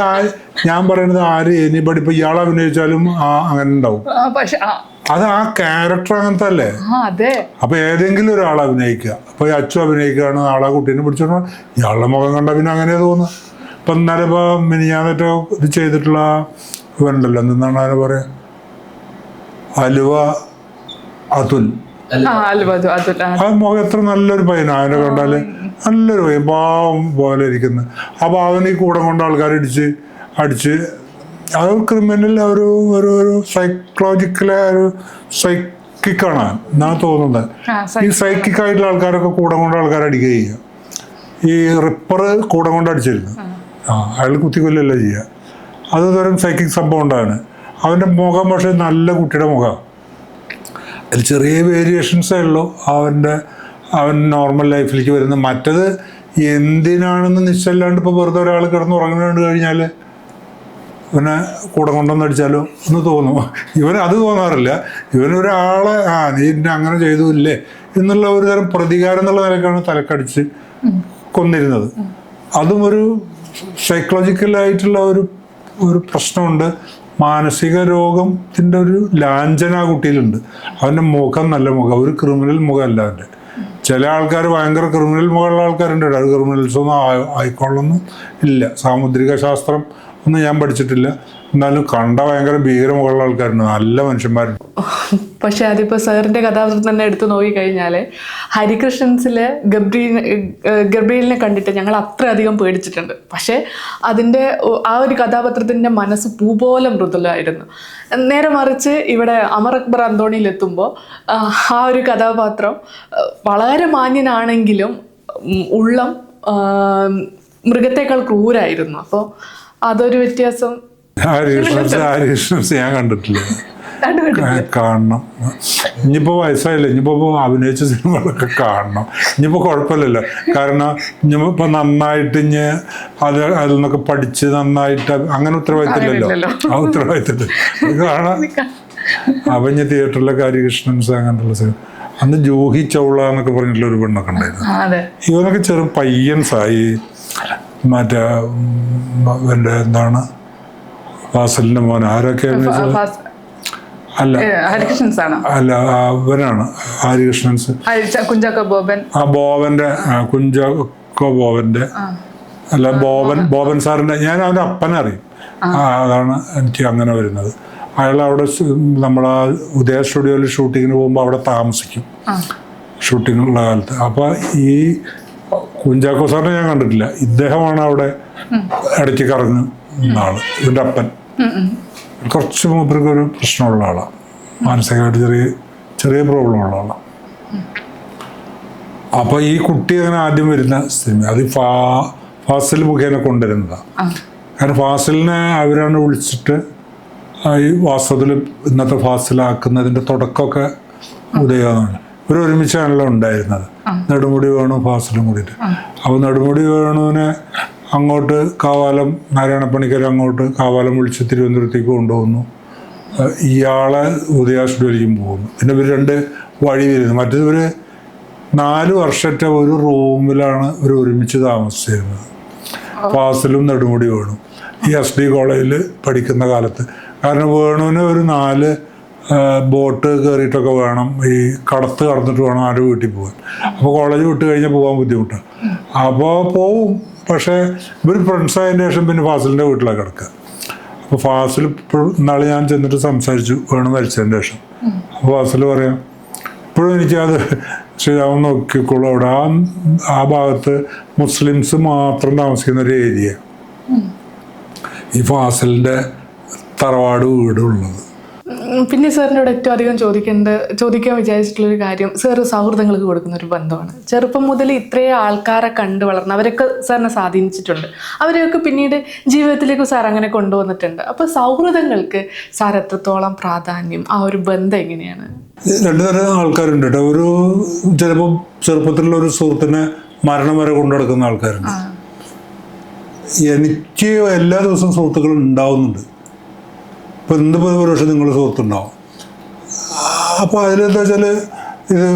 ഞാൻ പറയുന്നത് എനിബടി ഇപ്പൊ ഇയാൾ അഭിനയിച്ചാലും അങ്ങനെ ഉണ്ടാവും. പക്ഷെ അത് ആ ക്യാരക്ടർ അങ്ങനത്തെ അല്ലേ. അപ്പൊ ഏതെങ്കിലും ഒരാൾ അഭിനയിക്കുക. അപ്പൊ അച്ചു അഭിനയിക്കുകയാണ്, ആളെ കുട്ടീനെ പിടിച്ചോണ്ട് ഇയാളുടെ മുഖം കണ്ട പിന്നെ അങ്ങനെ തോന്നുക. ഇപ്പൊ എന്നാലും ഇപ്പൊ മിനിഞ്ഞാന്നേറ്റോ ഇത് ചെയ്തിട്ടുള്ള ഇവനുണ്ടല്ലോ, എന്താണ് അതിനെ പറയാ, അലുവ അതുൽ. ആ മുഖം എത്ര നല്ലൊരു പയ്യനാ. അവനെ കണ്ടാല് നല്ലൊരു പയ്യൻ, പാവം പോലെ ഇരിക്കുന്നത്. അപ്പൊ അവന് ഈ കൂടെ കൊണ്ട് ആൾക്കാർ അടിച്ച് അത് ക്രിമിനൽ ഒരു സൈക്കോളജിക്കലെ ഒരു സൈക്കിക്കാണ് എന്നാണ് തോന്നുന്നത്. ഈ സൈക്കിക്കായിട്ടുള്ള ആൾക്കാരൊക്കെ കൂടെ കൊണ്ട് ആൾക്കാരെ അടിക്കുക ചെയ്യുക. ഈ റിപ്പർ കൂടെ കൊണ്ട് അടിച്ചിരുന്നു. അയാൾ കുത്തിക്കൊല്ലല്ല ചെയ്യുക. അത് തരം സൈക്കിക് സംഭവം ഉണ്ടാണ്. അവൻ്റെ മുഖം പക്ഷേ നല്ല കുട്ടിയുടെ മുഖം. അതിൽ ചെറിയ വേരിയേഷൻസേ ഉള്ളൂ അവൻ നോർമൽ ലൈഫിലേക്ക് വരുന്നത്. മറ്റത് എന്തിനാണെന്ന് നിശ്ചയമില്ലാണ്ട് ഇപ്പോൾ വെറുതെ ഒരാൾ കിടന്ന് ഉറങ്ങുന്നത് കഴിഞ്ഞാൽ ഇവനെ കൂടെ കൊണ്ടുവന്നടിച്ചാലോ എന്ന് തോന്നും. ഇവൻ അത് തോന്നാറില്ല. ഇവനൊരാളെ നീ എന്നെ അങ്ങനെ ചെയ്തില്ലേ എന്നുള്ള ഒരു തരം പ്രതികാരം എന്നുള്ള നിലക്കാണ് തലക്കടിച്ച് കൊന്നിരുന്നത്. അതും ഒരു സൈക്കോളജിക്കലായിട്ടുള്ള ഒരു പ്രശ്നമുണ്ട്. മാനസിക രോഗത്തിൻ്റെ ഒരു ലാഞ്ചന ആ കുട്ടിയിലുണ്ട്. അവൻ്റെ മുഖം നല്ല മുഖം, ഒരു ക്രിമിനൽ മുഖമല്ല അവൻ്റെ. ചില ആൾക്കാർ ഭയങ്കര ക്രിമിനൽ മുഖമുള്ള ആൾക്കാരുണ്ട്. അത് ക്രിമിനൽസ് ഒന്നും ആയിക്കൊള്ളൊന്നും ഇല്ല. സാമുദ്രിക ശാസ്ത്രം ഒന്നും ഞാൻ പഠിച്ചിട്ടില്ല. എന്നാലും കണ്ട ഭയങ്കര ഭീകരമുള്ള ആൾക്കാരുണ്ട്, നല്ല മനുഷ്യന്മാരുണ്ട്. പക്ഷെ അതിപ്പോൾ സാറിൻ്റെ കഥാപാത്രം തന്നെ എടുത്തു നോക്കിക്കഴിഞ്ഞാൽ ഹരികൃഷ്ണൻസിലെ ഗബ്രിയലിനെ കണ്ടിട്ട് ഞങ്ങൾ അത്രയധികം പേടിച്ചിട്ടുണ്ട്. പക്ഷേ അതിൻ്റെ ആ ഒരു കഥാപാത്രത്തിൻ്റെ മനസ്സ് പൂ പോലെ മൃദുലമായിരുന്നു. നേരെ മറിച്ച് ഇവിടെ അമർ അക്ബർ അന്തോണിയിലെത്തുമ്പോൾ ആ ഒരു കഥാപാത്രം വളരെ മാന്യനാണെങ്കിലും ഉള്ളം മൃഗത്തേക്കാൾ ക്രൂരായിരുന്നു. അപ്പോൾ അതൊരു വ്യത്യാസം. ഹരികൃഷ്ണൻസ് ഞാൻ കണ്ടിട്ടില്ല, കാണണം. ഇനിയിപ്പോൾ വയസ്സായില്ല, ഇനിയിപ്പോൾ അഭിനയിച്ച സിനിമകളൊക്കെ കാണണം. ഇനിയിപ്പോൾ കുഴപ്പമില്ലല്ലോ, കാരണം ഇനിയിപ്പോൾ നന്നായിട്ട് അതിൽ നിന്നൊക്കെ പഠിച്ച് നന്നായിട്ട് അങ്ങനെ ഉത്തരവാദിത്തമില്ലല്ലോ. ആ ഉത്തരവാദിത്തമില്ല കാണാൻ. അപ്പം ഞാൻ തിയേറ്ററിലൊക്കെ ഹരികൃഷ്ണൻസ് അങ്ങനെയുള്ള സിനിമ. അന്ന് ജൂഹി ചൗള എന്നൊക്കെ പറഞ്ഞിട്ടുള്ള ഒരു പെണ്ണൊക്കെ ഉണ്ടായിരുന്നു. ഇവനൊക്കെ ചെറു പയ്യൻസായി. മറ്റേ എൻ്റെ എന്താണ് ഫാസിലിന്റെ മോൻ ആരൊക്കെ അല്ല അവനാണ് ഹരികൃഷ്ണൻസ്. ബോബന്റെ കുഞ്ചാക്കോ ബോബന്റെ അല്ല ബോബൻ സാറിന്റെ, ഞാൻ അവൻ്റെ അപ്പനെ അറിയും. അതാണ് എനിക്ക് അങ്ങനെ വരുന്നത്. അയാൾ അവിടെ നമ്മളാ ഉദയ സ്റ്റുഡിയോയിൽ ഷൂട്ടിങ്ങിന് പോകുമ്പോൾ അവിടെ താമസിക്കും ഷൂട്ടിങ്ങുള്ള കാലത്ത്. അപ്പോൾ ഈ കുഞ്ചാക്കോ സാറിനെ ഞാൻ കണ്ടിട്ടില്ല. ഇദ്ദേഹമാണ് അവിടെ ഇടയ്ക്ക് കറങ്ങുന്ന ആള്. ഇതിൻ്റെ അപ്പൻ കുറച്ച് മൂപ്പർക്ക് ഒരു പ്രശ്നമുള്ള ആളാണ്, മാനസികമായിട്ട് ചെറിയ പ്രോബ്ലം ഉള്ള ആളാണ്. അപ്പോൾ ഈ കുട്ടി അങ്ങനെ ആദ്യം വരുന്ന സിനിമ അത് ഫാസിൽ മുഖേന കൊണ്ടുവരുന്നതാണ്. കാരണം ഫാസിലിനെ അവരാണ് വിളിച്ചിട്ട് ഈ വാസ്തവത്തിൽ ഇന്നത്തെ ഫാസിലാക്കുന്നതിൻ്റെ തുടക്കമൊക്കെ ഉദയമാണ്. ഇവർ ഒരുമിച്ചാണല്ലോ ഉണ്ടായിരുന്നത്, നെടുമുടി വേണു ഫാസിലും കൂടിയിട്ട്. അപ്പോൾ നെടുമുടി വേണുവിനെ അങ്ങോട്ട് കാവാലം നാരായണപ്പണിക്കർ അങ്ങോട്ട് കാവാലം വിളിച്ച് തിരുവനന്തപുരത്തേക്ക് കൊണ്ടുപോകുന്നു. ഇയാളെ ഉദയ സ്റ്റുഡിയോയിലേക്കും പോകുന്നു. പിന്നെ ഇവർ രണ്ട് വഴി വരുന്നു. മറ്റേത് ഇവർ 4 വർഷത്തെ ഒരു റൂമിലാണ് ഇവർ ഒരുമിച്ച് താമസിച്ചിരുന്നത്, ഫാസിലും നെടുമുടി വേണു. ഈ SD കോളേജിൽ പഠിക്കുന്ന കാലത്ത്. കാരണം വേണുവിന് ഒരു 4 ബോട്ട് കയറിയിട്ടൊക്കെ വേണം, ഈ കടന്നിട്ട് വേണം ആരുടെ വീട്ടിൽ പോകാൻ. അപ്പോൾ കോളേജ് വിട്ട് കഴിഞ്ഞാൽ പോകാൻ ബുദ്ധിമുട്ടാണ്. അപ്പോൾ പോവും. പക്ഷേ ഇവർ ഫ്രണ്ട്സായതിന് ശേഷം പിന്നെ ഫാസിലിൻ്റെ വീട്ടിലാണ് കിടക്കുക. അപ്പോൾ ഫാസിൽ ഇന്നാളെ ഞാൻ ചെന്നിട്ട് സംസാരിച്ചു വേണു മരിച്ചതിന് ശേഷം. അപ്പോൾ ഫാസിൽ പറയാം, ഇപ്പോഴും എനിക്കത് ശ്രീരാമൻ നോക്കിക്കോളൂ, അവിടെ ആ ഭാഗത്ത് മുസ്ലിംസ് മാത്രം താമസിക്കുന്ന ഒരു ഏരിയ, ഈ ഫാസിലിൻ്റെ തറവാട് വീടുള്ളത്. പിന്നെ സാറിനോട് ഏറ്റവും അധികം ചോദിക്കാൻ വിചാരിച്ചിട്ടുള്ളൊരു കാര്യം, സാർ സൗഹൃദങ്ങൾക്ക് കൊടുക്കുന്ന ഒരു ബന്ധമാണ്. ചെറുപ്പം മുതൽ ഇത്രയും ആൾക്കാരെ കണ്ടു വളർന്ന് അവരൊക്കെ സാറിനെ സ്വാധീനിച്ചിട്ടുണ്ട്. അവരെയൊക്കെ പിന്നീട് ജീവിതത്തിലേക്ക് സാർ അങ്ങനെ കൊണ്ടുവന്നിട്ടുണ്ട്. അപ്പോൾ സൗഹൃദങ്ങൾക്ക് സാർ എത്രത്തോളം പ്രാധാന്യം, ആ ഒരു ബന്ധം എങ്ങനെയാണ്? 2 തരം ആൾക്കാരുണ്ട് കേട്ടോ. ഒരു ചിലപ്പോൾ ചെറുപ്പത്തിലുള്ള ഒരു സുഹൃത്തിനെ മരണം വരെ കൊണ്ടു നടക്കുന്ന ആൾക്കാരുണ്ട്. എനിക്ക് എല്ലാ ദിവസവും സുഹൃത്തുക്കളും ഉണ്ടാവുന്നുണ്ട്. ഇപ്പോൾ ഇന്നിപ്പോൾ ഒരു വർഷം നിങ്ങൾ സുഹൃത്തുണ്ടാവും. അപ്പോൾ അതിലെന്താ വെച്ചാൽ ഇത്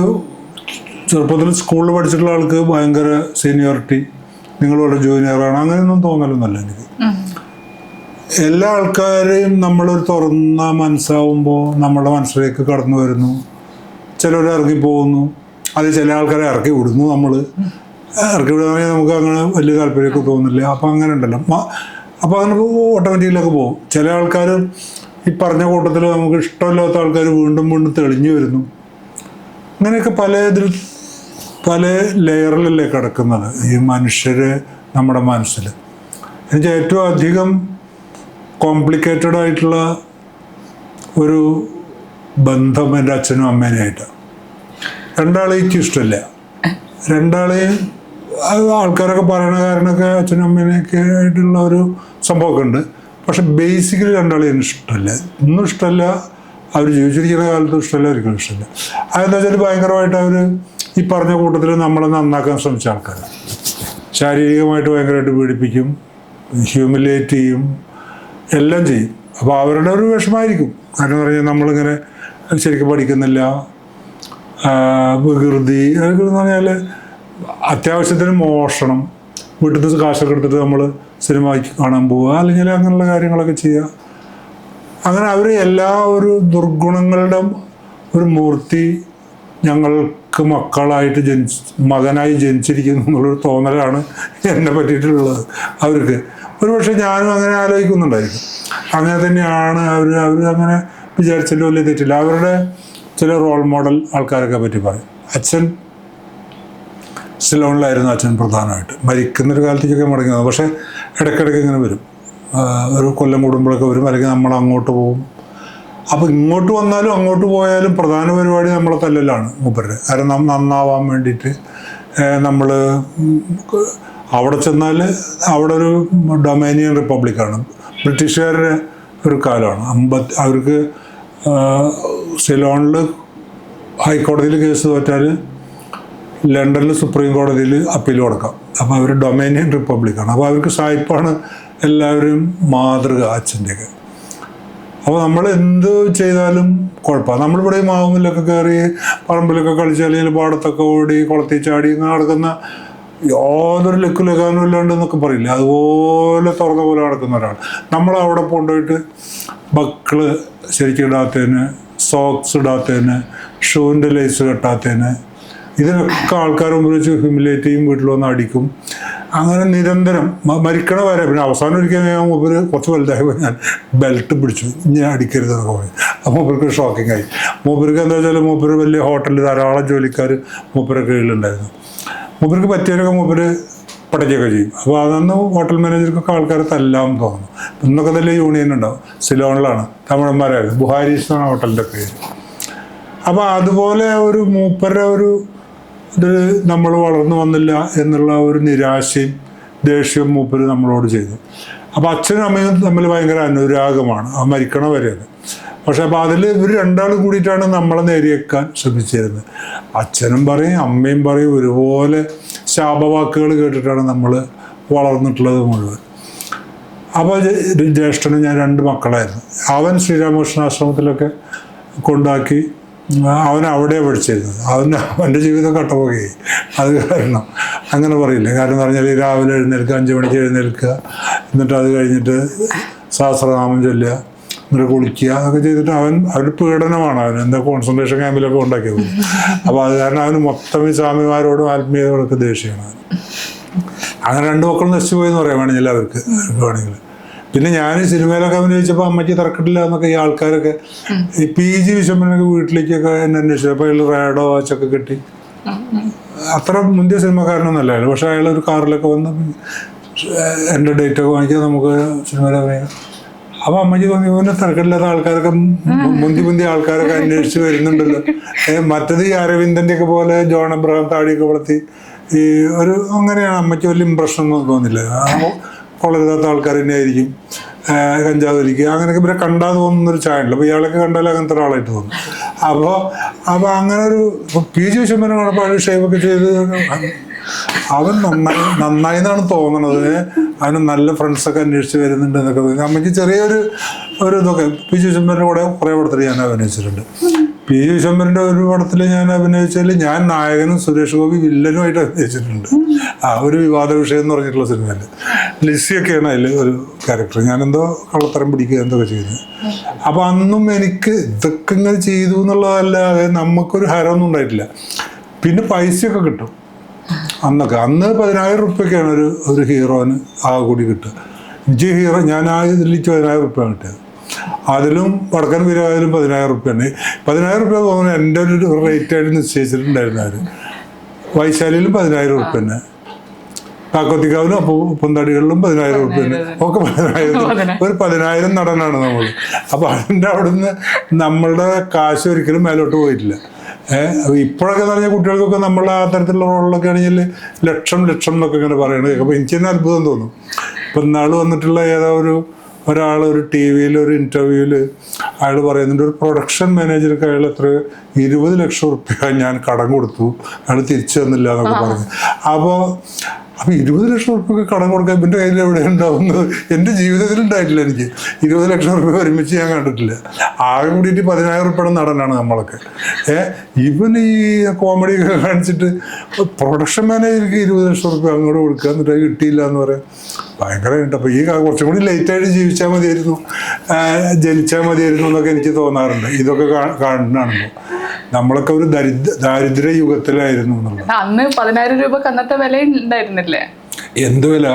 ചെറുപ്പത്തിൽ സ്കൂളിൽ പഠിച്ചിട്ടുള്ള ആൾക്ക് ഭയങ്കര സീനിയോറിറ്റി, നിങ്ങൾ വളരെ ജൂനിയറാണ്, അങ്ങനെയൊന്നും തോന്നലൊന്നുമല്ല എനിക്ക്. എല്ലാ ആൾക്കാരെയും നമ്മളൊരു തുറന്ന മനസ്സാവുമ്പോൾ നമ്മുടെ മനസ്സിലേക്ക് കടന്നു വരുന്നു. ചിലർ ഇറങ്ങി പോകുന്നു, അത് ചില ആൾക്കാരെ ഇറക്കി വിടുന്നു. നമ്മൾ ഇറക്കി വിടുകയാണെങ്കിൽ നമുക്ക് അങ്ങനെ വലിയ താല്പര്യമൊക്കെ തോന്നില്ല. അപ്പോൾ അങ്ങനെ ഉണ്ടല്ലോ. അപ്പോൾ അങ്ങനെ ഓട്ടോമാറ്റിക്കലൊക്കെ പോകും. ചില ആൾക്കാർ ഈ പറഞ്ഞ കൂട്ടത്തിൽ നമുക്ക് ഇഷ്ടമില്ലാത്ത ആൾക്കാർ വീണ്ടും വീണ്ടും തെളിഞ്ഞു വരുന്നു. അങ്ങനെയൊക്കെ പല ലെയറിലല്ലേ കിടക്കുന്നത് ഈ മനുഷ്യർ നമ്മുടെ മനസ്സിൽ. എനിക്ക് ഏറ്റവും അധികം കോംപ്ലിക്കേറ്റഡ് ആയിട്ടുള്ള ഒരു ബന്ധം എൻ്റെ അച്ഛനും അമ്മേനായിട്ടാണ്. 2 ആളെയും എനിക്ക് ഇഷ്ടമില്ല. 2 ആളെയും ആൾക്കാരൊക്കെ പറയണ കാരണമൊക്കെ അച്ഛനും അമ്മേനെയൊക്കെ ആയിട്ടുള്ള ഒരു സംഭവമൊക്കെ ഉണ്ട്. പക്ഷെ ബേസിക്കലി 2 ആളെയും ഇഷ്ടമല്ല. ഒന്നും ഇഷ്ടമല്ല, അവർ ജീവിച്ചിരിക്കുന്ന കാലത്തും ഇഷ്ടമല്ല, ഒരിക്കലും ഇഷ്ടമല്ല. അതെന്താ വെച്ചാൽ ഭയങ്കരമായിട്ട് അവർ ഈ പറഞ്ഞ കൂട്ടത്തിൽ നമ്മളെ നന്നാക്കാൻ ശ്രമിച്ച ആൾക്കാരാണ്. ശാരീരികമായിട്ട് ഭയങ്കരമായിട്ട് പീഡിപ്പിക്കും, ഹ്യൂമിലേറ്റ് ചെയ്യും, എല്ലാം ചെയ്യും. അപ്പോൾ അവരുടെ ഒരു വിഷമമായിരിക്കും. കാരണം പറഞ്ഞാൽ നമ്മളിങ്ങനെ ശരിക്കും പഠിക്കുന്നില്ല, വികൃതി. എന്ന് പറഞ്ഞാൽ അത്യാവശ്യത്തിന് മോഷണം, വീട്ടിൽ നിന്ന് കാശൊക്കെ എടുത്തിട്ട് നമ്മൾ സിനിമയ്ക്ക് കാണാൻ പോവുക, അല്ലെങ്കിൽ അങ്ങനെയുള്ള കാര്യങ്ങളൊക്കെ ചെയ്യുക. അങ്ങനെ അവർ എല്ലാ ഒരു ദുർഗുണങ്ങളുടെ ഒരു മൂർത്തി ഞങ്ങൾക്ക് മക്കളായിട്ട് മകനായി ജനിച്ചിരിക്കുന്നു എന്നുള്ളൊരു തോന്നലാണ് എന്നെ പറ്റിയിട്ടുള്ളത് അവർക്ക്. ഒരുപക്ഷെ ഞാനും അങ്ങനെ ആലോചിക്കുന്നുണ്ടായിരിക്കും. അങ്ങനെ തന്നെയാണ് അവരങ്ങനെ വിചാരിച്ചാലും വലിയ തെറ്റില്ല. അവരുടെ ചില റോൾ മോഡൽ ആൾക്കാരൊക്കെ പറ്റി പറയും. അച്ഛൻ സിലോണിലായിരുന്നു അച്ഛൻ പ്രധാനമായിട്ട്. മരിക്കുന്നൊരു കാലത്തേക്കൊക്കെ മടങ്ങി വന്നു. പക്ഷേ ഇടയ്ക്കിടയ്ക്ക് ഇങ്ങനെ വരും, ഒരു കൊല്ലം കൂടുമ്പോഴൊക്കെ വരും, അല്ലെങ്കിൽ നമ്മൾ അങ്ങോട്ട് പോകും. അപ്പോൾ ഇങ്ങോട്ട് വന്നാലും അങ്ങോട്ട് പോയാലും പ്രധാന പരിപാടി നമ്മളെ തല്ലലാണ് മൂപ്പരുടെ. കാരണം നന്നാവാൻ വേണ്ടിയിട്ട് നമ്മൾ അവിടെ ചെന്നാൽ അവിടെ ഒരു ഡൊമേനിയൻ റിപ്പബ്ലിക്കാണ്, ബ്രിട്ടീഷുകാരുടെ ഒരു കാലമാണ്. അവർക്ക് സിലോണിൽ ഹൈക്കോടതിയിൽ കേസ് തോറ്റാൽ ലണ്ടനിൽ സുപ്രീം കോടതിയിൽ അപ്പീൽ കൊടുക്കാം. അപ്പോൾ അവർ ഡൊമേനിയൻ റിപ്പബ്ലിക്കാണ്. അപ്പോൾ അവർക്ക് സായിപ്പാണ് എല്ലാവരും മാതൃക അച്ഛൻ്റെയൊക്കെ. അപ്പോൾ നമ്മൾ എന്ത് ചെയ്താലും കുഴപ്പമാണ്. നമ്മളിവിടെ മാവുമില്ലൊക്കെ കയറി പറമ്പിലൊക്കെ കളിച്ച് അല്ലെങ്കിൽ പാടത്തൊക്കെ ഓടി കുളത്തിൽ ചാടി ഇങ്ങനെ നടക്കുന്ന യാതൊരു ലക്കാനും ഇല്ലാണ്ട് എന്നൊക്കെ പറയില്ല, അതുപോലെ തുറന്ന പോലെ നടക്കുന്ന ഒരാൾ. നമ്മളവിടെ കൊണ്ടുപോയിട്ട് ബക്കിള് ശരിക്കും ഇടാത്തതിന്, സോക്സ് ഇടാത്തതിന്, ഷൂവിൻ്റെ ലേസ് കെട്ടാത്തതിന്, ഇതിനൊക്കെ ആൾക്കാർ മുമ്പിൽ വെച്ച് ഹ്യൂമിലേറ്റ് ചെയ്യും, വീട്ടിൽ വന്ന് അടിക്കും. അങ്ങനെ നിരന്തരം മരിക്കണ വരെ. പിന്നെ അവസാനം ഒരിക്കൽ ഞാൻ മൂപ്പര് കുറച്ച് വലുതായപ്പോൾ ഞാൻ ബെൽറ്റ് പിടിച്ചു, ഞാൻ അടിക്കരുതെന്നൊക്കെ പറയും. അപ്പോൾ മൂപ്പർക്ക് ഷോക്കിംഗ് ആയി. മൂപ്പർക്ക് എന്താ വെച്ചാൽ മൂപ്പര് വലിയ ഹോട്ടലിൽ ധാരാളം ജോലിക്കാർ മൂപ്പരെ കീഴിലുണ്ടായിരുന്നു. മൂപ്പർക്ക് പറ്റിയവരൊക്കെ മൂപ്പര് പഠിക്കുകയൊക്കെ ചെയ്യും. അപ്പോൾ അതൊന്ന് ഹോട്ടൽ മാനേജർക്കൊക്കെ ആൾക്കാർ തല്ലാം തോന്നുന്നു. ഇന്നൊക്കെ തന്നെ യൂണിയൻ ഉണ്ടാവും. സിലോണിലാണ്, തമിഴന്മാരായിരുന്നു. ബുഹാരീസ് എന്നാണ് ഹോട്ടലിൻ്റെ പേര്. അപ്പോൾ അതുപോലെ ഒരു മൂപ്പരുടെ ഒരു ഇത് നമ്മൾ വളർന്നു വന്നില്ല എന്നുള്ള ഒരു നിരാശയും ദേഷ്യവും മൂപ്പര് നമ്മളോട് ചെയ്തു. അപ്പോൾ അച്ഛനും അമ്മയും തമ്മിൽ ഭയങ്കര അനുരാഗമാണ്, ആ മരിക്കണ വരെയത്. പക്ഷെ അപ്പോൾ അതിൽ ഇവർ രണ്ടാളും കൂടിയിട്ടാണ് നമ്മളെ നേരിയേക്കാൻ ശ്രമിച്ചിരുന്നത്. അച്ഛനും പറയും അമ്മയും പറയും, ഒരുപോലെ ശാപവാക്കുകൾ കേട്ടിട്ടാണ് നമ്മൾ വളർന്നിട്ടുള്ളത് മുഴുവൻ. അപ്പോൾ ജ്യേഷ്ഠനും ഞാൻ 2 മക്കളായിരുന്നു. അവൻ ശ്രീരാമകൃഷ്ണാശ്രമത്തിലൊക്കെ കൊണ്ടാക്കി, അവൻ അവിടെ പഠിച്ചിരുന്നത്. അവൻ്റെ ജീവിതം കട്ടപ്പോകയായി. അത് കാരണം അങ്ങനെ പറയില്ല. കാരണം എന്ന് പറഞ്ഞാൽ രാവിലെ എഴുന്നേൽക്കുക, 5 മണിക്ക് എഴുന്നേൽക്കുക, എന്നിട്ട് അത് കഴിഞ്ഞിട്ട് സഹസ്രനാമം ചൊല്ലുക, എന്നിട്ട് കുളിക്കുക, അതൊക്കെ ചെയ്തിട്ട് അവൻ്റെ പീഡനമാണ്. അവൻ എന്താ കോൺസെൻട്രേഷൻ ക്യാമ്പിലൊക്കെ ഉണ്ടാക്കിയത്. അപ്പോൾ അത് കാരണം അവന് മൊത്തം ഈ സ്വാമിമാരോടും ആത്മീയതയോടൊക്കെ ദേഷ്യമാണ് അവൻ. അങ്ങനെ 2 മക്കളും നശിച്ചു പോയെന്ന് പറയാൻ വേണമെങ്കിൽ അവർക്ക് വേണമെങ്കിൽ. പിന്നെ ഞാൻ സിനിമയിലൊക്കെ അഭിനയിച്ചപ്പോൾ അമ്മയ്ക്ക് തിരക്കിട്ടില്ല എന്നൊക്കെ ഈ ആൾക്കാരൊക്കെ, ഈ PG വിശ്വംഭരനൊക്കെ വീട്ടിലേക്കൊക്കെ എന്നെ അന്വേഷിച്ചു. അപ്പോൾ അയാൾ റേഡോ വാച്ചൊക്കെ കിട്ടി. അത്ര മുന്തിയ സിനിമക്കാരനൊന്നുമല്ല അയാൾ. പക്ഷേ അയാൾ ഒരു കാറിലൊക്കെ വന്ന് എൻ്റെ ഡേറ്റൊക്കെ വാങ്ങിക്കാൻ നമുക്ക് സിനിമയിൽ അഭിനയിക്കാം. അപ്പോൾ അമ്മയ്ക്ക് തോന്നി ഇവനെ തിരക്കില്ലാത്ത ആൾക്കാരൊക്കെ മുന്തി ആൾക്കാരൊക്കെ അന്വേഷിച്ച് വരുന്നുണ്ടല്ലോ. മറ്റത് ഈ അരവിന്ദൻ്റെ ഒക്കെ പോലെ ജോൺ അബ്രഹാം താടിയൊക്കെ വളർത്തി ഈ ഒരു അങ്ങനെയാണ്. അമ്മയ്ക്ക് വലിയ ഇമ്പ്രഷനൊന്നും തോന്നില്ല. കൊള്ളരുതാത്ത ആൾക്കാർ തന്നെ ആയിരിക്കും, കഞ്ചാവ് വലിക്കുക, അങ്ങനെയൊക്കെ ഇവരെ കണ്ടാൽ തോന്നുന്നൊരു ചായണ്ടല്ലോ. അപ്പോൾ ഇയാളൊക്കെ കണ്ടാൽ അങ്ങനത്തെ ഒരാളായിട്ട് തോന്നും. അപ്പോൾ അങ്ങനെ ഒരു PG വിശ്വംഭരൻ കാണപ്പോൾ അയാൾ ഷേവൊക്കെ ചെയ്ത് അവൻ നന്നായി എന്നാണ് തോന്നണത്. അവന് നല്ല ഫ്രണ്ട്സൊക്കെ അന്വേഷിച്ച് വരുന്നുണ്ട് എന്നൊക്കെ തോന്നി. അമ്മയ്ക്ക് ചെറിയൊരു ഇതൊക്കെ. PG വിശ്വംഭരൻ്റെ കൂടെ കുറേ പടത്തിൽ ഞാൻ അഭിനയിച്ചിട്ടുണ്ട്. PG വിശ്വംഭരൻ്റെ ഒരു പടത്തിൽ ഞാൻ അഭിനയിച്ചാൽ ഞാൻ നായകനും സുരേഷ് ഗോപി വില്ലനുമായിട്ട് അഭിനയിച്ചിട്ടുണ്ട്. ഒരു വിവാദ വിഷയം എന്ന് പറഞ്ഞിട്ടുള്ള സിനിമയിൽ ലിസിയൊക്കെയാണ് അതിൽ ഒരു ക്യാരക്ടർ. ഞാനെന്തോ കള്ളത്തരം പിടിക്കുക എന്തൊക്കെ ചെയ്യുന്നത്. അപ്പോൾ അന്നും എനിക്ക് ഇതൊക്കെ ഇങ്ങനെ ചെയ്തു എന്നുള്ളതല്ലാതെ നമുക്കൊരു ഹരമൊന്നും ഉണ്ടായിട്ടില്ല. പിന്നെ പൈസയൊക്കെ കിട്ടും അന്ന് 10,000 റുപ്യൊക്കെയാണ് ഒരു ഹീറോന് കൂടി കിട്ടുക. എനിക്ക് ഹീറോ ഞാൻ ഇതിൽ 10,000 റുപ്യ കിട്ടിയത്. അതിലും വടക്കൻ വീരാതിലും 10,000 റുപ്യാണ്. 10,000 റുപ്യ തോന്നുന്നു എൻ്റെ ഒരു റേറ്റായിട്ട് നിശ്ചയിച്ചിട്ടുണ്ടായിരുന്നു. അവർ വൈശാലിയിലും 10,000 റുപ്യ തന്നെ, കാക്കോത്തിക്കാവിലും അപ്പോൾ പൊന്താടികളിലും 10,000 റുപ്യ തന്നെ, ഒക്കെ 10,000. ഒരു 10,000 നടനാണ് നമ്മൾ. അപ്പോൾ അതിൻ്റെ അവിടുന്ന് നമ്മളുടെ കാശ് ഒരിക്കലും മേലോട്ട് പോയിട്ടില്ല. ഇപ്പോഴൊക്കെ എന്ന് പറഞ്ഞാൽ കുട്ടികൾക്കൊക്കെ നമ്മൾ ആ തരത്തിലുള്ള റോളിലൊക്കെ ആണെങ്കിൽ ലക്ഷം എന്നൊക്കെ ഇങ്ങനെ പറയണത്. അപ്പോൾ എനിക്ക് തന്നെ അത്ഭുതം തോന്നും. ഇപ്പം ഇന്നാൾ വന്നിട്ടുള്ള ഒരാൾ ഒരു TV-യിൽ ഒരു ഇൻ്റർവ്യൂവിൽ അയാൾ പറയുന്നുണ്ട്, ഒരു പ്രൊഡക്ഷൻ മാനേജർക്ക് അയാൾ 20 ലക്ഷം റുപ്യ ഞാൻ കടം കൊടുത്തു, അയാൾ തിരിച്ചു തന്നില്ല എന്നൊക്കെ പറഞ്ഞു. അപ്പോൾ അപ്പം 20 ലക്ഷം റുപ്യൊക്കെ കടം കൊടുക്കാൻ ഇവൻ്റെ കയ്യിൽ എവിടെ ഉണ്ടാവുന്നത്? എൻ്റെ ജീവിതത്തിൽ ഉണ്ടായിട്ടില്ല. എനിക്ക് 20 ലക്ഷം റുപ്യ ഒരുമിച്ച് ഞാൻ കണ്ടിട്ടില്ല. ആകെ കൂടിയിട്ട് 10,000 റുപ്യയുടെ നടനാണ് നമ്മളൊക്കെ. ഇവൻ ഈ കോമഡിയൊക്കെ കാണിച്ചിട്ട് പ്രൊഡക്ഷൻ മാനേജർക്ക് 20 ലക്ഷം റുപ്യ അങ്ങോട്ട് കൊടുക്കുക, എന്നിട്ട് അത് കിട്ടിയില്ല എന്ന് പറയാം. ഭയങ്കരമായിട്ട്. അപ്പോൾ ഈ കുറച്ചും കൂടി ലേറ്റായിട്ട് ജീവിച്ചാൽ മതിയായിരുന്നു, ജനിച്ചാൽ മതിയായിരുന്നു എന്നൊക്കെ എനിക്ക് തോന്നാറുണ്ട് ഇതൊക്കെ കാണുന്നതാണല്ലോ. നമ്മളൊക്കെ ഒരു ദാരിദ്ര്യ യുഗത്തിലായിരുന്നു എന്നുള്ളത്. അന്ന് 10,000 രൂപക്ക് അന്നത്തെ വില ഉണ്ടായിരുന്നില്ലേ? എന്ത് വില?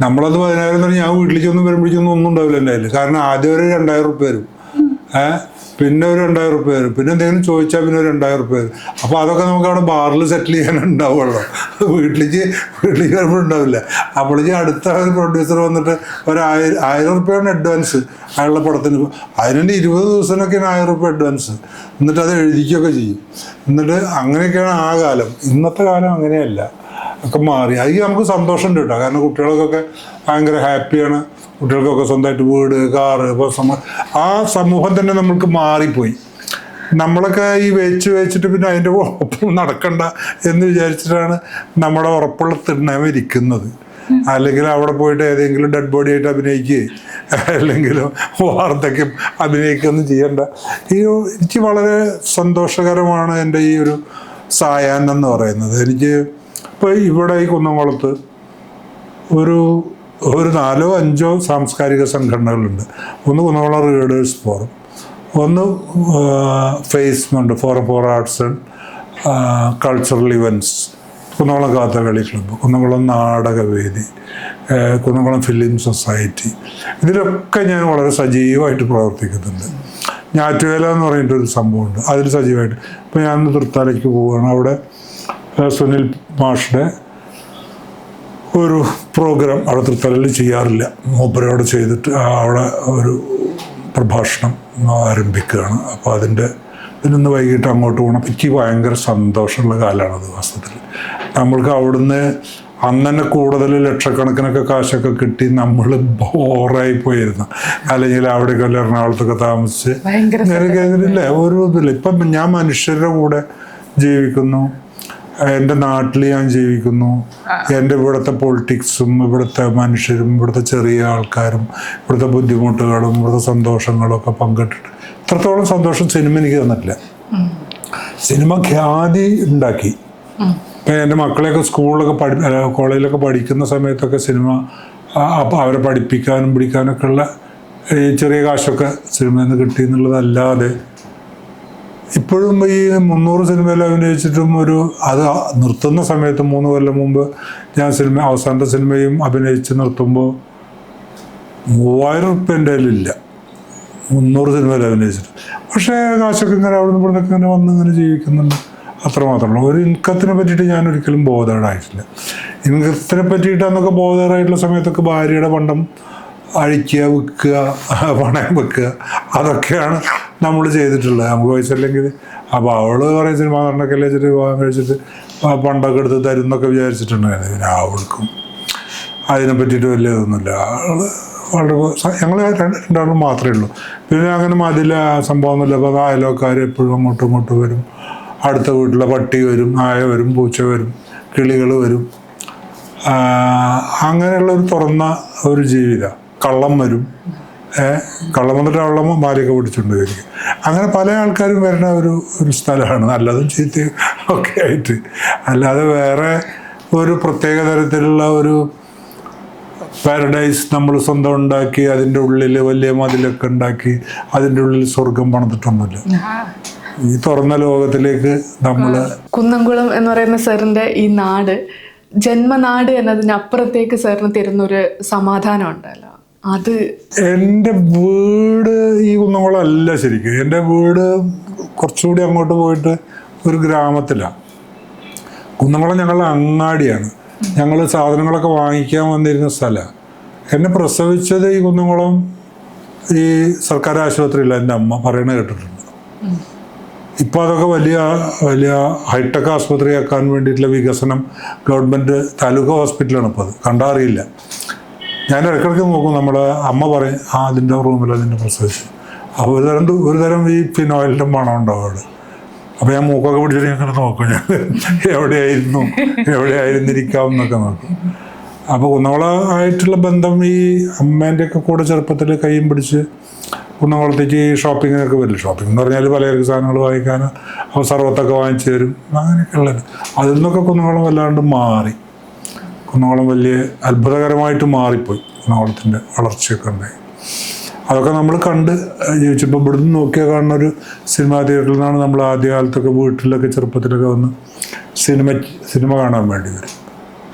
നമ്മളത് 10,000 എന്ന് പറഞ്ഞാൽ ഞാൻ വീട്ടിലേക്കൊന്നും വരുമ്പോഴേക്കൊന്നും ഒന്നും ഉണ്ടാവില്ല എൻ്റെ കയ്യിൽ. കാരണം ആദ്യം ഒരു 2,000 റുപ്യ വരും, പിന്നെ ഒരു 2,000 റുപ്യ വരും, പിന്നെ എന്തെങ്കിലും ചോദിച്ചാൽ പിന്നെ ഒരു 2,000 റുപ്യ വരും. അപ്പോൾ അതൊക്കെ നമുക്ക് അവിടെ ബാറിൽ സെറ്റിൽ ചെയ്യാനുണ്ടാവുള്ളൂ. വീട്ടിലേക്ക് വരുമ്പോൾ ഉണ്ടാവില്ല. അപ്പോഴേക്ക് അടുത്ത ഒരു പ്രൊഡ്യൂസർ വന്നിട്ട് ഒരു 1,000 റുപ്യാണ് അഡ്വാൻസ് അയാളുടെ പടത്തിന്. അതിന് 20 ദിവസത്തിനൊക്കെയാണ് 1,000 റുപ്യ അഡ്വാൻസ്. എന്നിട്ട് അത് എഴുതിക്കുകയൊക്കെ ചെയ്യും. എന്നിട്ട് അങ്ങനെയൊക്കെയാണ് ആ കാലം. ഇന്നത്തെ കാലം അങ്ങനെയല്ല, ഒക്കെ മാറി. അതിൽ നമുക്ക് സന്തോഷമുണ്ട് കേട്ടോ. കാരണം കുട്ടികൾക്കൊക്കെ ഭയങ്കര ഹാപ്പിയാണ്. കുട്ടികൾക്കൊക്കെ സ്വന്തമായിട്ട് വീട്, കാറ്. ഇപ്പോൾ ആ സമൂഹം തന്നെ നമ്മൾക്ക് മാറിപ്പോയി. നമ്മളൊക്കെ ഈ വെച്ചിട്ട് പിന്നെ അതിൻ്റെ ഒപ്പം നടക്കണ്ട എന്ന് വിചാരിച്ചിട്ടാണ് നമ്മുടെ ഉറപ്പുള്ള തിണ്ണമ ഇരിക്കുന്നത്. അല്ലെങ്കിൽ അവിടെ പോയിട്ട് ഏതെങ്കിലും ഡെഡ് ബോഡി ആയിട്ട് അഭിനയിക്കുകയും അല്ലെങ്കിലും വാർദ്ധക്യം അഭിനയിക്കുകയൊന്നും ചെയ്യണ്ട. എനിക്ക് വളരെ സന്തോഷകരമാണ് എൻ്റെ ഈ ഒരു സായാഹ്നം എന്ന് പറയുന്നത്. എനിക്ക് ഇപ്പോൾ ഇവിടെ ഈ കുന്നംകുളത്ത് ഒരു 4 or 5 സാംസ്കാരിക സംഘടനകളുണ്ട്. ഒന്ന് കുന്നംകുളം റീഡേഴ്സ് ഫോറം, ഒന്ന് ഫേസ് എന്നുണ്ട്, forum for arts and cultural events, Kunnamkulam Kathakali club, Kunnamkulam നാടകവേദി, കുന്നംകുളം ഫിലിം സൊസൈറ്റി. ഇതിലൊക്കെ ഞാൻ വളരെ സജീവമായിട്ട് പ്രവർത്തിക്കുന്നുണ്ട്. ഞാറ്റുവേല എന്ന് പറഞ്ഞിട്ടൊരു സംഭവമുണ്ട്, അതിൽ സജീവമായിട്ട്. ഇപ്പോൾ ഞാൻ തൃത്താലയ്ക്ക് പോവുകയാണ്. അവിടെ സുനിൽ മാഷുടെ ഒരു പ്രോഗ്രാം അവിടെ തൃത്താലയിൽ ചെയ്യാറില്ല, മൂപ്പരോട് ചെയ്തിട്ട് അവിടെ ഒരു പ്രഭാഷണം ആരംഭിക്കുകയാണ്. അപ്പോൾ ഇതിനൊന്ന് വൈകിട്ട് അങ്ങോട്ട് പോകണം. എനിക്ക് ഭയങ്കര സന്തോഷമുള്ള കാലമാണത്. വാസ്തവത്തിൽ നമ്മൾക്ക് അവിടുന്ന് അന്ന് തന്നെ കൂടുതൽ ലക്ഷക്കണക്കിനൊക്കെ കാശൊക്കെ കിട്ടി നമ്മൾ ബോറായി പോയിരുന്നു. അല്ലെങ്കിൽ അവിടെയൊക്കെ എറണാകുളത്തൊക്കെ താമസിച്ച് ഇല്ലേ ഒരു ഇതില്ല. ഇപ്പം ഞാൻ മനുഷ്യരുടെ കൂടെ ജീവിക്കുന്നു, എൻ്റെ നാട്ടിൽ ഞാൻ ജീവിക്കുന്നു. എൻ്റെ ഇവിടുത്തെ പൊളിറ്റിക്സും ഇവിടുത്തെ മനുഷ്യരും ഇവിടുത്തെ ചെറിയ ആൾക്കാരും ഇവിടുത്തെ ബുദ്ധിമുട്ടുകളും ഇവിടുത്തെ സന്തോഷങ്ങളും ഒക്കെ പങ്കിട്ടിട്ട് ഇത്രത്തോളം സന്തോഷം സിനിമ എനിക്ക് തന്നിട്ടില്ല. സിനിമ ഖ്യാതി ഉണ്ടാക്കി. ഇപ്പം എൻ്റെ മക്കളെയൊക്കെ സ്കൂളിലൊക്കെ കോളേജിലൊക്കെ പഠിക്കുന്ന സമയത്തൊക്കെ സിനിമ അവരെ പഠിപ്പിക്കാനും പിടിക്കാനൊക്കെ ഉള്ള ചെറിയ കാശൊക്കെ സിനിമയിൽ നിന്ന് കിട്ടി എന്നുള്ളതല്ലാതെ ഇപ്പോഴും ഈ 300 സിനിമയിൽ അഭിനയിച്ചിട്ടും അത് നിർത്തുന്ന സമയത്ത് 3 കൊല്ലം മുമ്പ് ഞാൻ അവസാനത്തെ സിനിമയും അഭിനയിച്ച് നിർത്തുമ്പോൾ 3,000 റുപ്യ എൻ്റെ കയ്യിലില്ല. 300 സിനിമയിൽ അഭിനയിച്ചിട്ട്. പക്ഷേ കാശൊക്കെ ഇങ്ങനെ അവിടെ നിന്ന് ഇവിടുന്നൊക്കെ ഇങ്ങനെ വന്ന് ഇങ്ങനെ ജീവിക്കുന്നുണ്ട്. അത്രമാത്രമുള്ളൂ. ഒരു ഇൻകത്തിനെ പറ്റിയിട്ട് ഞാൻ ഒരിക്കലും ബോധേഡായിട്ടില്ല. ഇൻകത്തിനെ പറ്റിയിട്ടെന്നൊക്കെ ബോധേഡായിട്ടുള്ള സമയത്തൊക്കെ ഭാര്യയുടെ പണ്ടം അഴിക്കുക, വിൽക്കുക, പണയം വെക്കുക, അതൊക്കെയാണ് നമ്മൾ ചെയ്തിട്ടുള്ളത്. നമുക്ക് പൈസ അല്ലെങ്കിൽ അപ്പോൾ അവള് കുറേ സിനിമ നടനൊക്കെ അല്ലേ വെച്ചിട്ട് വിവാഹം കഴിച്ചിട്ട് പണ്ടൊക്കെ എടുത്ത് തരുന്നൊക്കെ വിചാരിച്ചിട്ടുണ്ടായിരുന്നു. പിന്നെ അവൾക്കും അതിനെ പറ്റിയിട്ട് വലിയ ഇതൊന്നുമില്ല. വളരെ ഞങ്ങൾ രണ്ടാളും മാത്രമേ ഉള്ളൂ. പിന്നെ അങ്ങനെ മതില സംഭവമൊന്നുമില്ല. അപ്പോൾ അയലോക്കാർ എപ്പോഴും അങ്ങോട്ടും ഇങ്ങോട്ടും വരും. അടുത്ത വീട്ടിലെ പട്ടി വരും, നായ വരും, പൂച്ച വരും, കിളികൾ വരും. അങ്ങനെയുള്ളൊരു തുറന്ന ഒരു ജീവിതം. കള്ളം വരും, കള്ളം വന്നിട്ട് അവളെ മാലയൊക്കെ പിടിച്ചുകൊണ്ട് വരും. അങ്ങനെ പല ആൾക്കാരും വരുന്ന ഒരു സ്ഥലമാണ്, നല്ലതും ചീത്തയും ഒക്കെ ആയിട്ട്. അല്ലാതെ വേറെ ഒരു പ്രത്യേക തരത്തിലുള്ള ഒരു പാരഡൈസ് നമ്മൾ സ്വന്തം ഉണ്ടാക്കി അതിൻ്റെ ഉള്ളിൽ വലിയ മതിലൊക്കെ ഉണ്ടാക്കി അതിൻ്റെ ഉള്ളിൽ സ്വർഗം പണിതിട്ടൊന്നുമില്ല. ഈ തുറന്ന ലോകത്തിലേക്ക് നമ്മൾ കുന്നംകുളം എന്ന് പറയുന്ന സാറിൻ്റെ ഈ നാട് ജന്മനാട് എന്നതിനപ്പുറത്തേക്ക് സാറിന് തരുന്നൊരു സമാധാനം ഉണ്ടല്ലോ. അത് എൻ്റെ വീട് ഈ കുന്നംകുളം അല്ല. ശരിക്കും എൻ്റെ വീട് കുറച്ചുകൂടി അങ്ങോട്ട് പോയിട്ട് ഒരു ഗ്രാമത്തിലാണ്. കുന്നംകുളം ഞങ്ങളുടെ അങ്ങാടിയാണ്. ഞങ്ങൾ സാധനങ്ങളൊക്കെ വാങ്ങിക്കാൻ വന്നിരുന്ന സ്ഥലമാണ്. എന്നെ പ്രസവിച്ചത് ഈ കുന്നംകുളം ഈ സർക്കാർ ആശുപത്രിയില്ല, എൻ്റെ അമ്മ പറയണ കേട്ടിട്ടുണ്ട്. ഇപ്പോൾ അതൊക്കെ വലിയ വലിയ ഹൈടെക് ആശുപത്രിയാക്കാൻ വേണ്ടിയിട്ടുള്ള വികസനം ഗവൺമെൻറ് താലൂക്ക് ഹോസ്പിറ്റലാണ്. ഇപ്പോൾ അത് കണ്ടാൽ അറിയില്ല. ഞാൻ ഇടയ്ക്കിടയ്ക്ക് നോക്കും. നമ്മുടെ അമ്മ പറയും അതിൻ്റെ റൂമിൽ അതിൻ്റെ പ്രസവിച്ചു. അപ്പോൾ ഒരു തരം ഈ ഫിനോയിലിൻ്റെ മണം ഉണ്ടാവും അവിടെ. അപ്പോൾ ഞാൻ മൂക്കൊക്കെ പിടിച്ചിട്ട് ഇങ്ങനെ നോക്കും. ഞാൻ എവിടെയായിരുന്നിരിക്കാം എന്നൊക്കെ നോക്കും. അപ്പോൾ കുന്നംകുളമായിട്ടുള്ള ബന്ധം ഈ അമ്മേൻ്റെയൊക്കെ കൂടെ ചെറുപ്പത്തിൽ കൈയും പിടിച്ച് കുന്നംകുളത്തേക്ക് ഷോപ്പിങ്ങിനൊക്കെ വരില്ല. ഷോപ്പിംഗ് എന്ന് പറഞ്ഞാൽ പലചരക്ക് സാധനങ്ങൾ വാങ്ങിക്കാൻ സർവത്തൊക്കെ വാങ്ങിച്ചു തരും, അങ്ങനെയൊക്കെ ഉള്ളത്. അതിൽ നിന്നൊക്കെ കുന്നംകുളം വല്ലാണ്ട് മാറി. കുന്നംകുളം വലിയ അത്ഭുതകരമായിട്ട് മാറിപ്പോയി. കുന്നംകുളത്തിൻ്റെ വളർച്ചയൊക്കെ ഉണ്ടായി. അതൊക്കെ നമ്മൾ കണ്ട് ജീവിച്ചപ്പോൾ ഇവിടുന്ന് നോക്കിയാൽ കാണുന്ന ഒരു സിനിമാ തിയേറ്ററിൽ നിന്നാണ് നമ്മൾ ആദ്യകാലത്തൊക്കെ വീട്ടിലൊക്കെ ചെറുപ്പത്തിലൊക്കെ വന്ന് സിനിമ കാണാൻ വേണ്ടി വരും.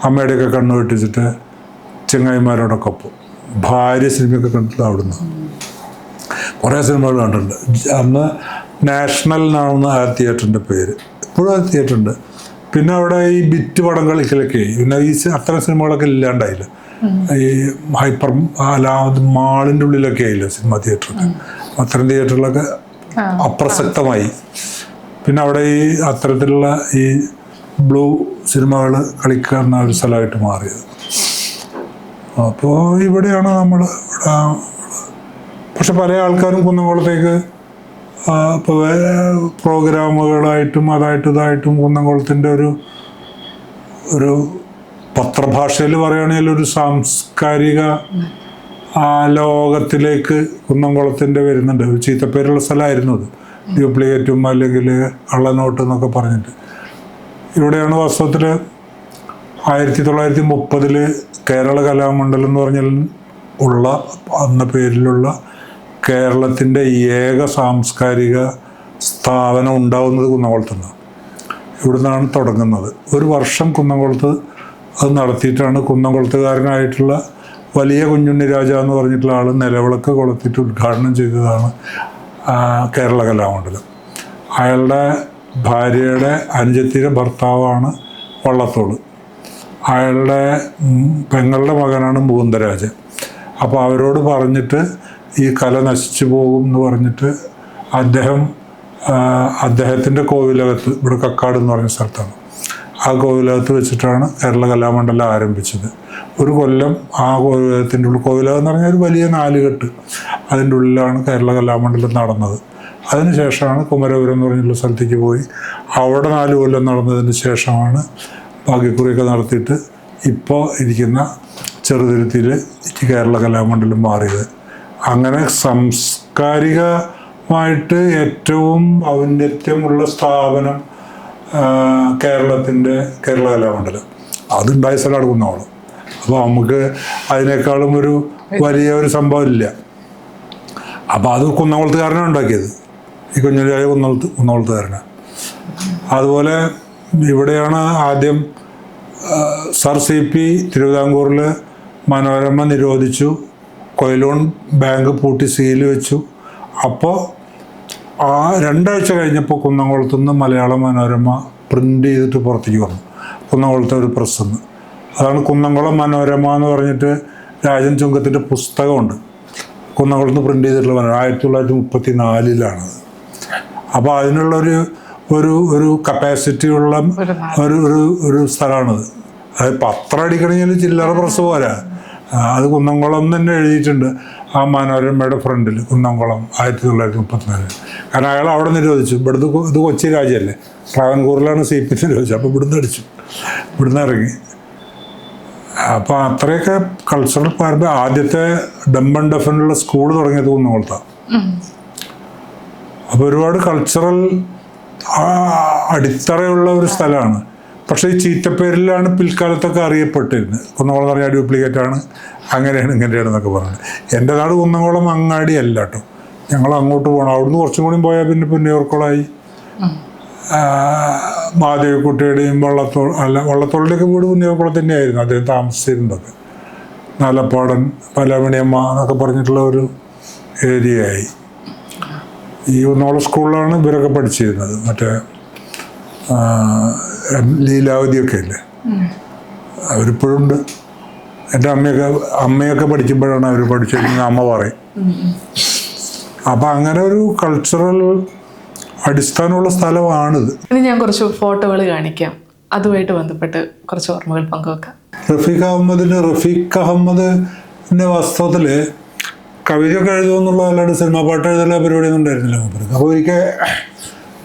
അമ്മയുടെയൊക്കെ കണ്ണ് വെട്ടിച്ചിട്ട് ചെങ്ങായിമാരോടൊക്കെ ഒപ്പം ഭാര്യ സിനിമയൊക്കെ കണ്ടിട്ട് അവിടുന്ന് കുറേ സിനിമകൾ കണ്ടിട്ടുണ്ട്. അന്ന് നാഷണൽ എന്നാണെന്ന് ആ തിയേറ്ററിൻ്റെ പേര്. ഇപ്പോഴും ആ തിയേറ്ററുണ്ട്. പിന്നെ അവിടെ ഈ ബിറ്റ് പടം കളിക്കലൊക്കെ പിന്നെ ഈ അത്തരം സിനിമകളൊക്കെ ഇല്ലാണ്ടായില്ല. ഈ ഹൈപ്പർ അല്ലാതെ മാളിൻ്റെ ഉള്ളിലൊക്കെ ആയില്ല സിനിമ തിയേറ്ററൊക്കെ. അത്തരം തിയേറ്ററിലൊക്കെ അപ്രസക്തമായി. പിന്നെ അവിടെ ഈ അത്തരത്തിലുള്ള ഈ ബ്ലൂ സിനിമകൾ കളിക്കുന്ന ഒരു സ്ഥലമായിട്ട് മാറിയത്. അപ്പോൾ ഇവിടെയാണ് നമ്മൾ പക്ഷെ പല ആൾക്കാരും കുന്നംകുളത്തേക്ക് ഇപ്പോൾ പ്രോഗ്രാമുകളായിട്ടും അതായിട്ടും ഇതായിട്ടും കുന്നംകുളത്തിൻ്റെ ഒരു പത്രഭാഷയിൽ പറയുകയാണെങ്കിൽ ഒരു സാംസ്കാരിക ലോകത്തിലേക്ക് കുന്നംകുളത്തിൻ്റെ വരുന്നുണ്ട്. ഒരു ചീത്തപ്പേരുള്ള സ്ഥലമായിരുന്നു അത്. ഡ്യൂപ്ലിക്കേറ്റും അല്ലെങ്കിൽ കള്ളനോട്ട് എന്നൊക്കെ പറഞ്ഞിട്ട്. ഇവിടെയാണ് വാസ്തവത്തിൽ 1930 കേരള കലാമണ്ഡലം എന്ന് പറഞ്ഞാൽ എന്ന പേരിലുള്ള കേരളത്തിൻ്റെ ഏക സാംസ്കാരിക സ്ഥാപനം ഉണ്ടാവുന്നത് കുന്നംകുളത്തുനിന്ന്. ഇവിടുന്നാണ് തുടങ്ങുന്നത്. ഒരു വർഷം കുന്നംകുളത്ത് അത് നടത്തിയിട്ടാണ് കുന്നംകുളത്തുകാരനായിട്ടുള്ള വലിയ കുഞ്ഞുണ്ണി രാജ എന്ന് പറഞ്ഞിട്ടുള്ള ആൾ നിലവിളക്ക് കൊളുത്തിട്ട് ഉദ്ഘാടനം ചെയ്തതാണ് കേരള കലാമണ്ഡലം. അയാളുടെ ഭാര്യയുടെ അനുജത്തിയുടെ ഭർത്താവാണ് വള്ളത്തോൾ. അയാളുടെ പെങ്ങളുടെ മകനാണ് മുകുന്ദരാജൻ. അപ്പോൾ അവരോട് പറഞ്ഞിട്ട് ഈ കല നശിച്ചു പോകും എന്ന് പറഞ്ഞിട്ട് അദ്ദേഹത്തിൻ്റെ കോവിലകത്ത്, ഇവിടെ കക്കാട് എന്ന് പറഞ്ഞ സ്ഥലത്താണ്, ആ കോവിലകത്ത് വെച്ചിട്ടാണ് കേരള കലാമണ്ഡലം ആരംഭിച്ചത്. ഒരു കൊല്ലം ആ കോവിലകത്തിൻ്റെ ഉള്ളിൽ, കോവിലകം എന്ന് പറഞ്ഞാൽ ഒരു വലിയ 4 കെട്ട്, അതിൻ്റെ ഉള്ളിലാണ് കേരള കലാമണ്ഡലം നടന്നത്. അതിനുശേഷമാണ് കുമരപുരം എന്ന് പറഞ്ഞിട്ടുള്ള സ്ഥലത്തേക്ക് പോയി അവിടെ 4 കൊല്ലം നടന്നതിന് ശേഷമാണ് ഭാഗ്യക്കുറിയൊക്കെ നടത്തിയിട്ട് ഇപ്പോൾ ഇരിക്കുന്ന ചെറുതുരുത്തിയിൽ കേരള കലാമണ്ഡലം മാറിയത്. അങ്ങനെ സാംസ്കാരികമായിട്ട് ഏറ്റവും ഔന്നത്യമുള്ള സ്ഥാപനം കേരളത്തിൻ്റെ കേരള കലാമണ്ഡലം. അതുണ്ടായ സ്ഥലമാണ് കുന്നംകുളം. അപ്പോൾ നമുക്ക് അതിനേക്കാളും ഒരു വലിയ ഒരു സംഭവം ഇല്ല. അപ്പോൾ അത് കുന്നംകുളത്തുകാരനാണ് ഉണ്ടാക്കിയത്. ഈ കുഞ്ഞുരായ കുന്നംകുളത്തുകാരനാണ്. അതുപോലെ ഇവിടെയാണ് ആദ്യം സർ CP തിരുവിതാംകൂറിൽ മനോരമ നിരോധിച്ചു. കൊയിലോൺ ബാങ്ക് പൂട്ടി സീൽ വെച്ചു. അപ്പോൾ ആ 2 ആഴ്ച കഴിഞ്ഞപ്പോൾ കുന്നംകുളത്തുനിന്ന് മലയാള മനോരമ പ്രിൻ്റ് ചെയ്തിട്ട് പുറത്തേക്ക് വന്നു. കുന്നംകുളത്തെ ഒരു പ്രസ്സെന്ന്. അതാണ് കുന്നംകുളം മനോരമ എന്ന് പറഞ്ഞിട്ട് രാജൻ ചുങ്കത്തിൻ്റെ പുസ്തകമുണ്ട്. കുന്നംകുളത്ത് പ്രിൻ്റ് ചെയ്തിട്ടുള്ള മനോരമ 1934 അപ്പോൾ അതിനുള്ളൊരു ഒരു കപ്പാസിറ്റി ഉള്ള ഒരു സ്ഥലമാണത്. അത് പത്രം അടിക്കണമെങ്കിൽ ചില്ലറ പ്രസ് പോരാ. അത് കുന്നംകുളം തന്നെ എഴുതിയിട്ടുണ്ട് ആ മനോരമയുടെ ഫ്രണ്ടിൽ, കുന്നംകുളം 1934. കാരണം അയാൾ അവിടെ നിരോധിച്ചു. ഇവിടുന്ന് ഇത് കൊച്ചി രാജ്യമല്ലേ, ട്രാവൻകൂറിലാണ് CP നിരോധിച്ചത്. അപ്പോൾ ഇവിടുന്ന് അടിച്ചു, ഇവിടുന്ന് ഇറങ്ങി. അപ്പോൾ അത്രയൊക്കെ കൾച്ചറൽ പാരമ്പര്യം. ആദ്യത്തെ ഡംബ് ആൻഡ് ഡഫനുള്ള സ്കൂൾ തുടങ്ങിയത് കുന്നംകുളത്താണ്. അപ്പോൾ ഒരുപാട് കൾച്ചറൽ അടിത്തറയുള്ള ഒരു സ്ഥലമാണ്. പക്ഷേ ഈ ചീത്തപ്പേരിലാണ് പിൽക്കാലത്തൊക്കെ അറിയപ്പെട്ടിരുന്നത്. കുന്നംകുളം എന്ന് പറഞ്ഞാൽ ഡ്യൂപ്ലിക്കേറ്റാണ്, അങ്ങനെയാണ് ഇങ്ങനെയാണെന്നൊക്കെ പറഞ്ഞത്. എൻ്റെ നാട് കുന്നംകുളം അങ്ങാടി അല്ല കേട്ടോ. ഞങ്ങൾ അങ്ങോട്ട് പോകണം. അവിടുന്ന് കുറച്ചും കൂടി പോയാൽ പിന്നെ പുന്നയൂർക്കുളമായി. മാധവിക്കുട്ടിയുടെയും വള്ളത്തോളിൻ്റെയൊക്കെ വീട് പുന്നയൂർക്കുളം തന്നെയായിരുന്നു. അദ്ദേഹം താമസിച്ചിരുന്നതൊക്കെ നാലപ്പാടൻ, പലമണിയമ്മ എന്നൊക്കെ പറഞ്ഞിട്ടുള്ള ഒരു ഏരിയയായി. ഈ കുന്നംകുളം സ്കൂളിലാണ് ഇവരൊക്കെ പഠിച്ചിരുന്നത്. മറ്റേ ലീലാവതിയൊക്കെ ഇല്ലേ, അവരിപ്പോഴും ഉണ്ട്. എൻ്റെ അമ്മയൊക്കെ പഠിക്കുമ്പോഴാണ് അവർ പഠിച്ചിരുന്നത്, അമ്മ പറയും. അപ്പം അങ്ങനെ ഒരു കൾച്ചറൽ അടിസ്ഥാനമുള്ള സ്ഥലമാണിത്. ഇനി ഞാൻ കുറച്ച് ഫോട്ടോകൾ കാണിക്കാം, അതുമായിട്ട് ബന്ധപ്പെട്ട് കുറച്ച് ഓർമ്മകൾ പങ്കുവെക്കാം. റഫീഖ് അഹമ്മദിൻ്റെ വാസ്തവത്തിൽ കവിതയൊക്കെ എഴുതുമെന്നുള്ള അല്ലാണ്ട് സിനിമാ പാട്ട് എഴുതുന്ന പരിപാടിയൊന്നും ഉണ്ടായിരുന്നില്ല മൂപ്പർക്ക്. അപ്പോൾ ഒരിക്കൽ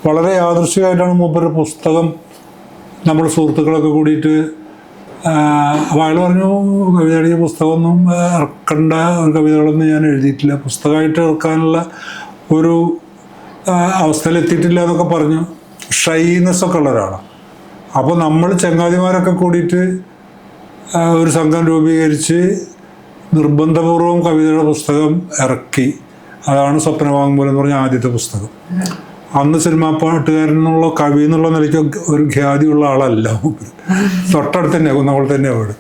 വളരെ യാദൃശ്ചികമായിട്ടാണ് മൂപ്പര് പുസ്തകം നമ്മൾ സുഹൃത്തുക്കളൊക്കെ കൂടിയിട്ട് അപ്പോൾ അയാൾ പറഞ്ഞു കവിത എഴുതിയ പുസ്തകമൊന്നും ഇറക്കേണ്ട ഒരു കവിതകളൊന്നും ഞാൻ എഴുതിയിട്ടില്ല, പുസ്തകമായിട്ട് ഇറക്കാനുള്ള ഒരു അവസ്ഥയിലെത്തിയിട്ടില്ല എന്നൊക്കെ പറഞ്ഞു. ഷൈനെസ്സൊക്കെ ഉള്ള ഒരാളാണ്. അപ്പോൾ നമ്മൾ ചങ്ങാതിമാരൊക്കെ കൂടിയിട്ട് ഒരു സംഘം രൂപീകരിച്ച് നിർബന്ധപൂർവം കവിതയുടെ പുസ്തകം ഇറക്കി. അതാണ് സ്വപ്നവാങ്മൂലം എന്ന് പറഞ്ഞ ആദ്യത്തെ പുസ്തകം. അന്ന് സിനിമാ പാട്ടുകാരൻ എന്നുള്ള കവി എന്നുള്ള നിലയ്ക്ക് ഒരു ഖ്യാതിയുള്ള ആളല്ല. തൊട്ടടുത്ത് തന്നെ കുന്നംകുളത്ത് തന്നെ വീട്.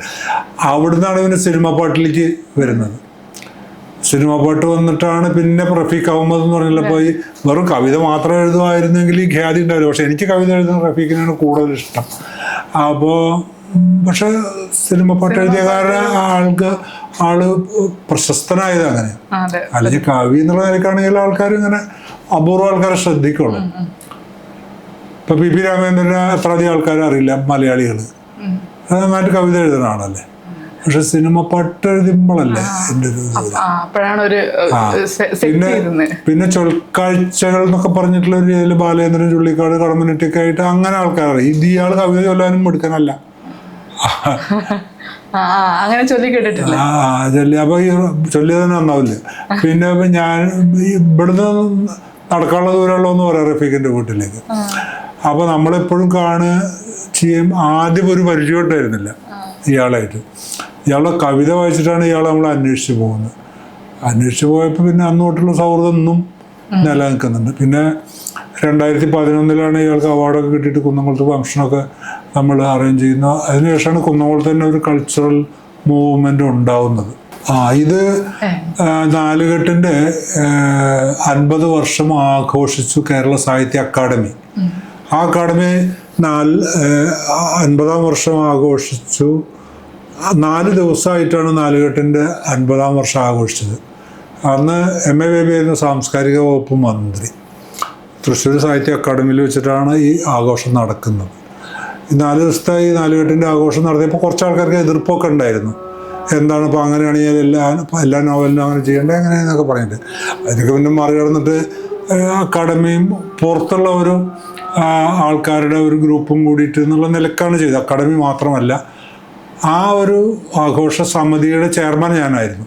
അവിടുന്നാണ് പിന്നെ സിനിമാ പാട്ടിലേക്ക് വരുന്നത്. സിനിമാ പാട്ട് വന്നിട്ടാണ് പിന്നെ റഫീഖ് അഹമ്മദ് എന്ന് പറഞ്ഞപ്പോൾ ഈ വെറും കവിത മാത്രം എഴുതുമായിരുന്നെങ്കിൽ ഈ ഖ്യാതി ഉണ്ടാവില്ല. പക്ഷെ എനിക്ക് കവിത എഴുതുന്ന റഫീഖിനാണ് കൂടുതൽ ഇഷ്ടം. അപ്പോൾ പക്ഷെ സിനിമ പാട്ട് എഴുതിയ കാരണം ആള് പ്രശസ്തനായത് അങ്ങനെ. അല്ലെങ്കിൽ കവി എന്നുള്ള നിലക്കാണെങ്കിൽ ആൾക്കാർ ഇങ്ങനെ അപൂർവ ആൾക്കാരെ ശ്രദ്ധിക്കുള്ളൂ. ഇപ്പൊ പി രാമേന്ദ്രനെ എത്ര അധികം ആൾക്കാരെ അറിയില്ല മലയാളികൾ. അത് നന്നായിട്ട് കവിത എഴുതുന്ന ആളല്ലേ. പക്ഷെ സിനിമ പാട്ട് എഴുതുമ്പോഴല്ലേ എൻ്റെ ഒരു പിന്നെ ചൊൽക്കാഴ്ചകൾ എന്നൊക്കെ പറഞ്ഞിട്ടുള്ള ഒരു രീതിയിൽ ബാലേന്ദ്രൻ ചുള്ളിക്കാട് കടമ്പനിട്ടൊക്കെ ആയിട്ട് അങ്ങനെ ആൾക്കാരറിയാം. ഇത് ഇയാൾ കവിത ചൊല്ലാനും എടുക്കാനല്ല. അങ്ങനെ ചൊല്ലി കേട്ടിട്ടില്ല. അപ്പൊ ഈ ചൊല്ലിയത് നന്നാവില്ല. പിന്നെ ഞാൻ ഇവിടുന്ന് നടക്കാനുള്ള ദൂരമുള്ളൂ എന്ന് പറയാം റഫീഖിന്റെ വീട്ടിലേക്ക്. അപ്പൊ നമ്മളെപ്പോഴും ചെയ്യും. ആദ്യം ഒരു പരിചയമായിട്ടായിരുന്നില്ല ഇയാളായിട്ട്. ഇയാളുടെ കവിത വായിച്ചിട്ടാണ് ഇയാൾ നമ്മൾ അന്വേഷിച്ച് പോകുന്നത്. അന്വേഷിച്ച് പോയപ്പോൾ പിന്നെ അന്ന് തൊട്ടുള്ള സൗഹൃദം ഇന്നും നിലനിൽക്കുന്നുണ്ട്. പിന്നെ 2011 ഇയാൾക്ക് അവാർഡൊക്കെ കിട്ടിയിട്ട് കുന്നംകുളത്ത് ഫംഗ്ഷനൊക്കെ നമ്മൾ അറേഞ്ച് ചെയ്യുന്നു. അതിനുശേഷമാണ് കുന്നംകുളത്ത് തന്നെ ഒരു കൾച്ചറൽ മൂവ്മെന്റ് ഉണ്ടാവുന്നത്. ഇത് നാലുകെട്ടിന്റെ 50 വർഷം ആഘോഷിച്ചു കേരള സാഹിത്യ അക്കാദമി. ആ അക്കാദമി 50-ാം വർഷം ആഘോഷിച്ചു. 4 ദിവസമായിട്ടാണ് നാലുകെട്ടിന്റെ 50-ാം വർഷം ആഘോഷിച്ചത്. അന്ന് MA ബേബി ആയിരുന്നു സാംസ്കാരിക വകുപ്പ് മന്ത്രി. തൃശ്ശൂർ സാഹിത്യ അക്കാദമിയിൽ വെച്ചിട്ടാണ് ഈ ആഘോഷം നടക്കുന്നത്. ഈ 4 ദിവസത്തെ ഈ നാലുകെട്ടിൻ്റെ ആഘോഷം നടത്തിയപ്പോൾ കുറച്ച് ആൾക്കാർക്ക് എതിർപ്പൊക്കെ ഉണ്ടായിരുന്നു. എന്താണ് ഇപ്പോൾ അങ്ങനെയാണെങ്കിൽ എല്ലാ നോവലിനും അങ്ങനെ ചെയ്യേണ്ടത് എങ്ങനെയെന്നൊക്കെ പറഞ്ഞിട്ട് അതിനൊക്കെ പിന്നെ മറികടന്നിട്ട് അക്കാദമിയും പുറത്തുള്ള ഒരു ആൾക്കാരുടെ ഒരു ഗ്രൂപ്പും കൂടിയിട്ട് എന്നുള്ള നിലക്കാണ് ചെയ്തത്. അക്കാദമി മാത്രമല്ല, ആ ഒരു ആഘോഷ സമിതിയുടെ ചെയർമാൻ ഞാനായിരുന്നു.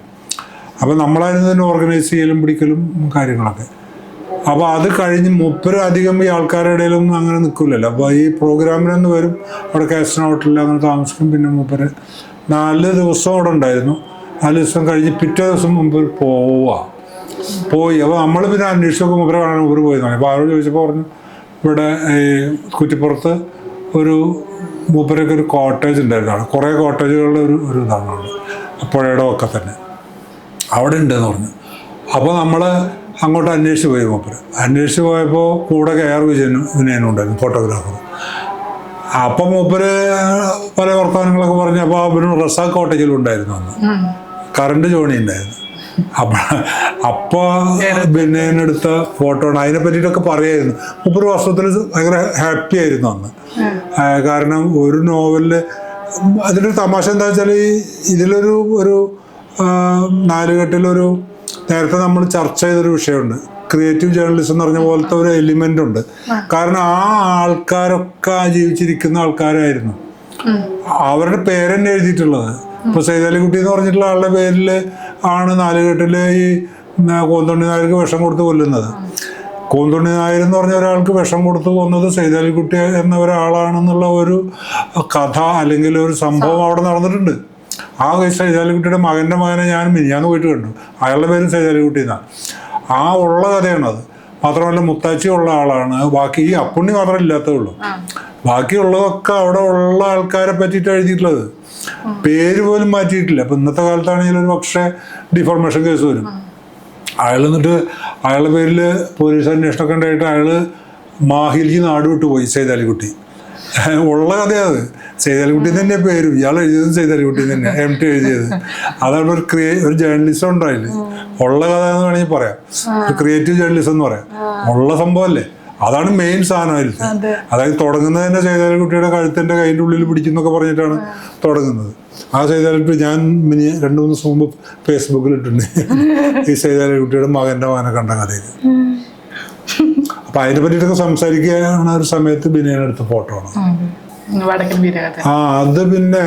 അപ്പോൾ നമ്മളായിരുന്നു തന്നെ ഓർഗനൈസ് ചെയ്യലും പിടിക്കലും കാര്യങ്ങളൊക്കെ. അപ്പോൾ അത് കഴിഞ്ഞ് അധികം ഈ ആൾക്കാരുടെ ഇടയിലൊന്നും അങ്ങനെ നിൽക്കില്ലല്ലോ. അപ്പോൾ ഈ പ്രോഗ്രാമിനൊന്ന് വരും, അവിടെ കാസ്റ്റൻ ഹോട്ടലിൽ അങ്ങനെ താമസിക്കും. പിന്നെ 4 ദിവസം അവിടെ ഉണ്ടായിരുന്നു. 4 ദിവസം കഴിഞ്ഞ് പിറ്റേ ദിവസം പോയി. അപ്പോൾ നമ്മൾ പിന്നെ അന്വേഷിച്ചൊക്കെ മൂപ്പരെ കാണാൻ പോയി. അപ്പോൾ ആരോട് ചോദിച്ചപ്പോൾ പറഞ്ഞു ഇവിടെ ഈ കുറ്റിപ്പുറത്ത് ഒരു മൂപ്പരൊക്കെ ഒരു കോട്ടേജ് ഉണ്ടായിരുന്നു. അവിടെ കുറേ കോട്ടേജുകളുടെ ഒരു ഇതാണ് അവിടെ, പുഴയുടെ ഒക്കെ തന്നെ അവിടെ ഉണ്ടെന്ന് പറഞ്ഞു. അപ്പോൾ നമ്മൾ അങ്ങോട്ട് അന്വേഷിച്ച് പോയി. അന്വേഷിച്ച് പോയപ്പോൾ കൂടെ KR വിനയനും ഉണ്ടായിരുന്നു, ഫോട്ടോഗ്രാഫർ. അപ്പം മൂപ്പര് പല വർത്തമാനങ്ങളൊക്കെ പറഞ്ഞു. അപ്പോൾ അവന് റസാഖ് കോട്ടേജിലുണ്ടായിരുന്നു അന്ന്, കറണ്ട് ജോണി ഉണ്ടായിരുന്നു. അപ്പോൾ വിനയനെടുത്ത ഫോട്ടോ ആണ്. അതിനെ പറ്റിയിട്ടൊക്കെ പറയായിരുന്നു. മൂപ്പര് വാസ്തവത്തിൽ ഭയങ്കര ഹാപ്പി ആയിരുന്നു അന്ന്. കാരണം ഒരു നോവലില് അതിൻ്റെ തമാശ എന്താ വെച്ചാൽ ഇതിലൊരു നാലുകെട്ടിലൊരു നേരത്തെ നമ്മൾ ചർച്ച ചെയ്തൊരു വിഷയമുണ്ട്. ക്രിയേറ്റീവ് ജേർണലിസം എന്ന് പറഞ്ഞ പോലത്തെ ഒരു എലിമെന്റ് ഉണ്ട്. കാരണം ആ ആൾക്കാരൊക്കെ ജീവിച്ചിരിക്കുന്ന ആൾക്കാരായിരുന്നു. അവരുടെ പേരെന്നെ എഴുതിയിട്ടുള്ളത്. ഇപ്പൊ സൈതാലിക്കുട്ടി എന്ന് പറഞ്ഞിട്ടുള്ള ആളുടെ പേരിൽ ആണ് നാലുകെട്ടില് ഈ കോന്തുണ്ണി നായർക്ക് വിഷം കൊടുത്ത് കൊല്ലുന്നത്. കോന്തുണ്ണി നായർ എന്ന് പറഞ്ഞ ഒരാൾക്ക് വിഷം കൊടുത്ത് കൊന്നത് സൈതാലിക്കുട്ടി എന്ന ഒരാളാണെന്നുള്ള ഒരു കഥ അല്ലെങ്കിൽ ഒരു സംഭവം അവിടെ നടന്നിട്ടുണ്ട്. ആ സൈതാലിക്കുട്ടിയുടെ മകൻ്റെ മകനെ ഞാൻ മിനിഞ്ഞാന്ന് പോയിട്ട് കണ്ടു. അയാളുടെ പേരും സൈതാലിക്കുട്ടി എന്നാണ്. ആ ഉള്ള കഥയാണത്. മാത്രമല്ല മുത്താച്ചി ഉള്ള ആളാണ്. ബാക്കി ഈ അപ്പുണ്ണി മാത്രമേ ഇല്ലാത്തേ ഉള്ളൂ. ബാക്കിയുള്ളതൊക്കെ അവിടെ ഉള്ള ആൾക്കാരെ പറ്റിയിട്ട് എഴുതിയിട്ടുള്ളത്. പേര് പോലും മാറ്റിയിട്ടില്ല. അപ്പം ഇന്നത്തെ കാലത്താണെങ്കിൽ ഒരു പക്ഷേ ഡിഫോർമേഷൻ കേസ് വരും. എന്നിട്ട് അയാളുടെ പേരിൽ പോലീസ് അന്വേഷണമൊക്കെ ഉണ്ടായിട്ട് അയാൾ മാഹിലേക്ക് നാട് വിട്ടു പോയി സൈതാലിക്കുട്ടി. ഉള്ള കഥയത്. സൈതാലിക്കുട്ടി തന്നെ പേരും ഇയാൾ എഴുതിയതും സൈതാലിക്കുട്ടി തന്നെ MT എഴുതിയത്. അതാണ് ഒരു ജേർണലിസം ഉണ്ടായില്ല. ഉള്ള കഥ എന്ന് വേണമെങ്കിൽ പറയാം. ഒരു ക്രിയേറ്റീവ് ജേർണലിസം എന്ന് പറയാം. ഉള്ള സംഭവമല്ലേ. അതാണ് മെയിൻ സാധനമായിട്ട്. അതായത് തുടങ്ങുന്നത് തന്നെ സൈതാലിക്കുട്ടിയുടെ കഴുത്തിൻ്റെ കയ്യിൻ്റെ ഉള്ളിൽ പിടിക്കുന്നൊക്കെ പറഞ്ഞിട്ടാണ് തുടങ്ങുന്നത്. ആ സൈതാലിക്കുട്ടി ഞാൻ 2-3 ദിവസം മുമ്പ് ഫേസ്ബുക്കിൽ ഇട്ടിട്ടുണ്ട്. ഈ സൈതാലിക്കുട്ടിയുടെ മകൻ്റെ മകനെ കണ്ട കഥയിൽ. അപ്പൊ അതിനെ പറ്റിയിട്ടൊക്കെ സംസാരിക്കുകയാണ് ഒരു സമയത്ത് ബിനിയനെടുത്ത ഫോട്ടോ ആണ്. അത് പിന്നെ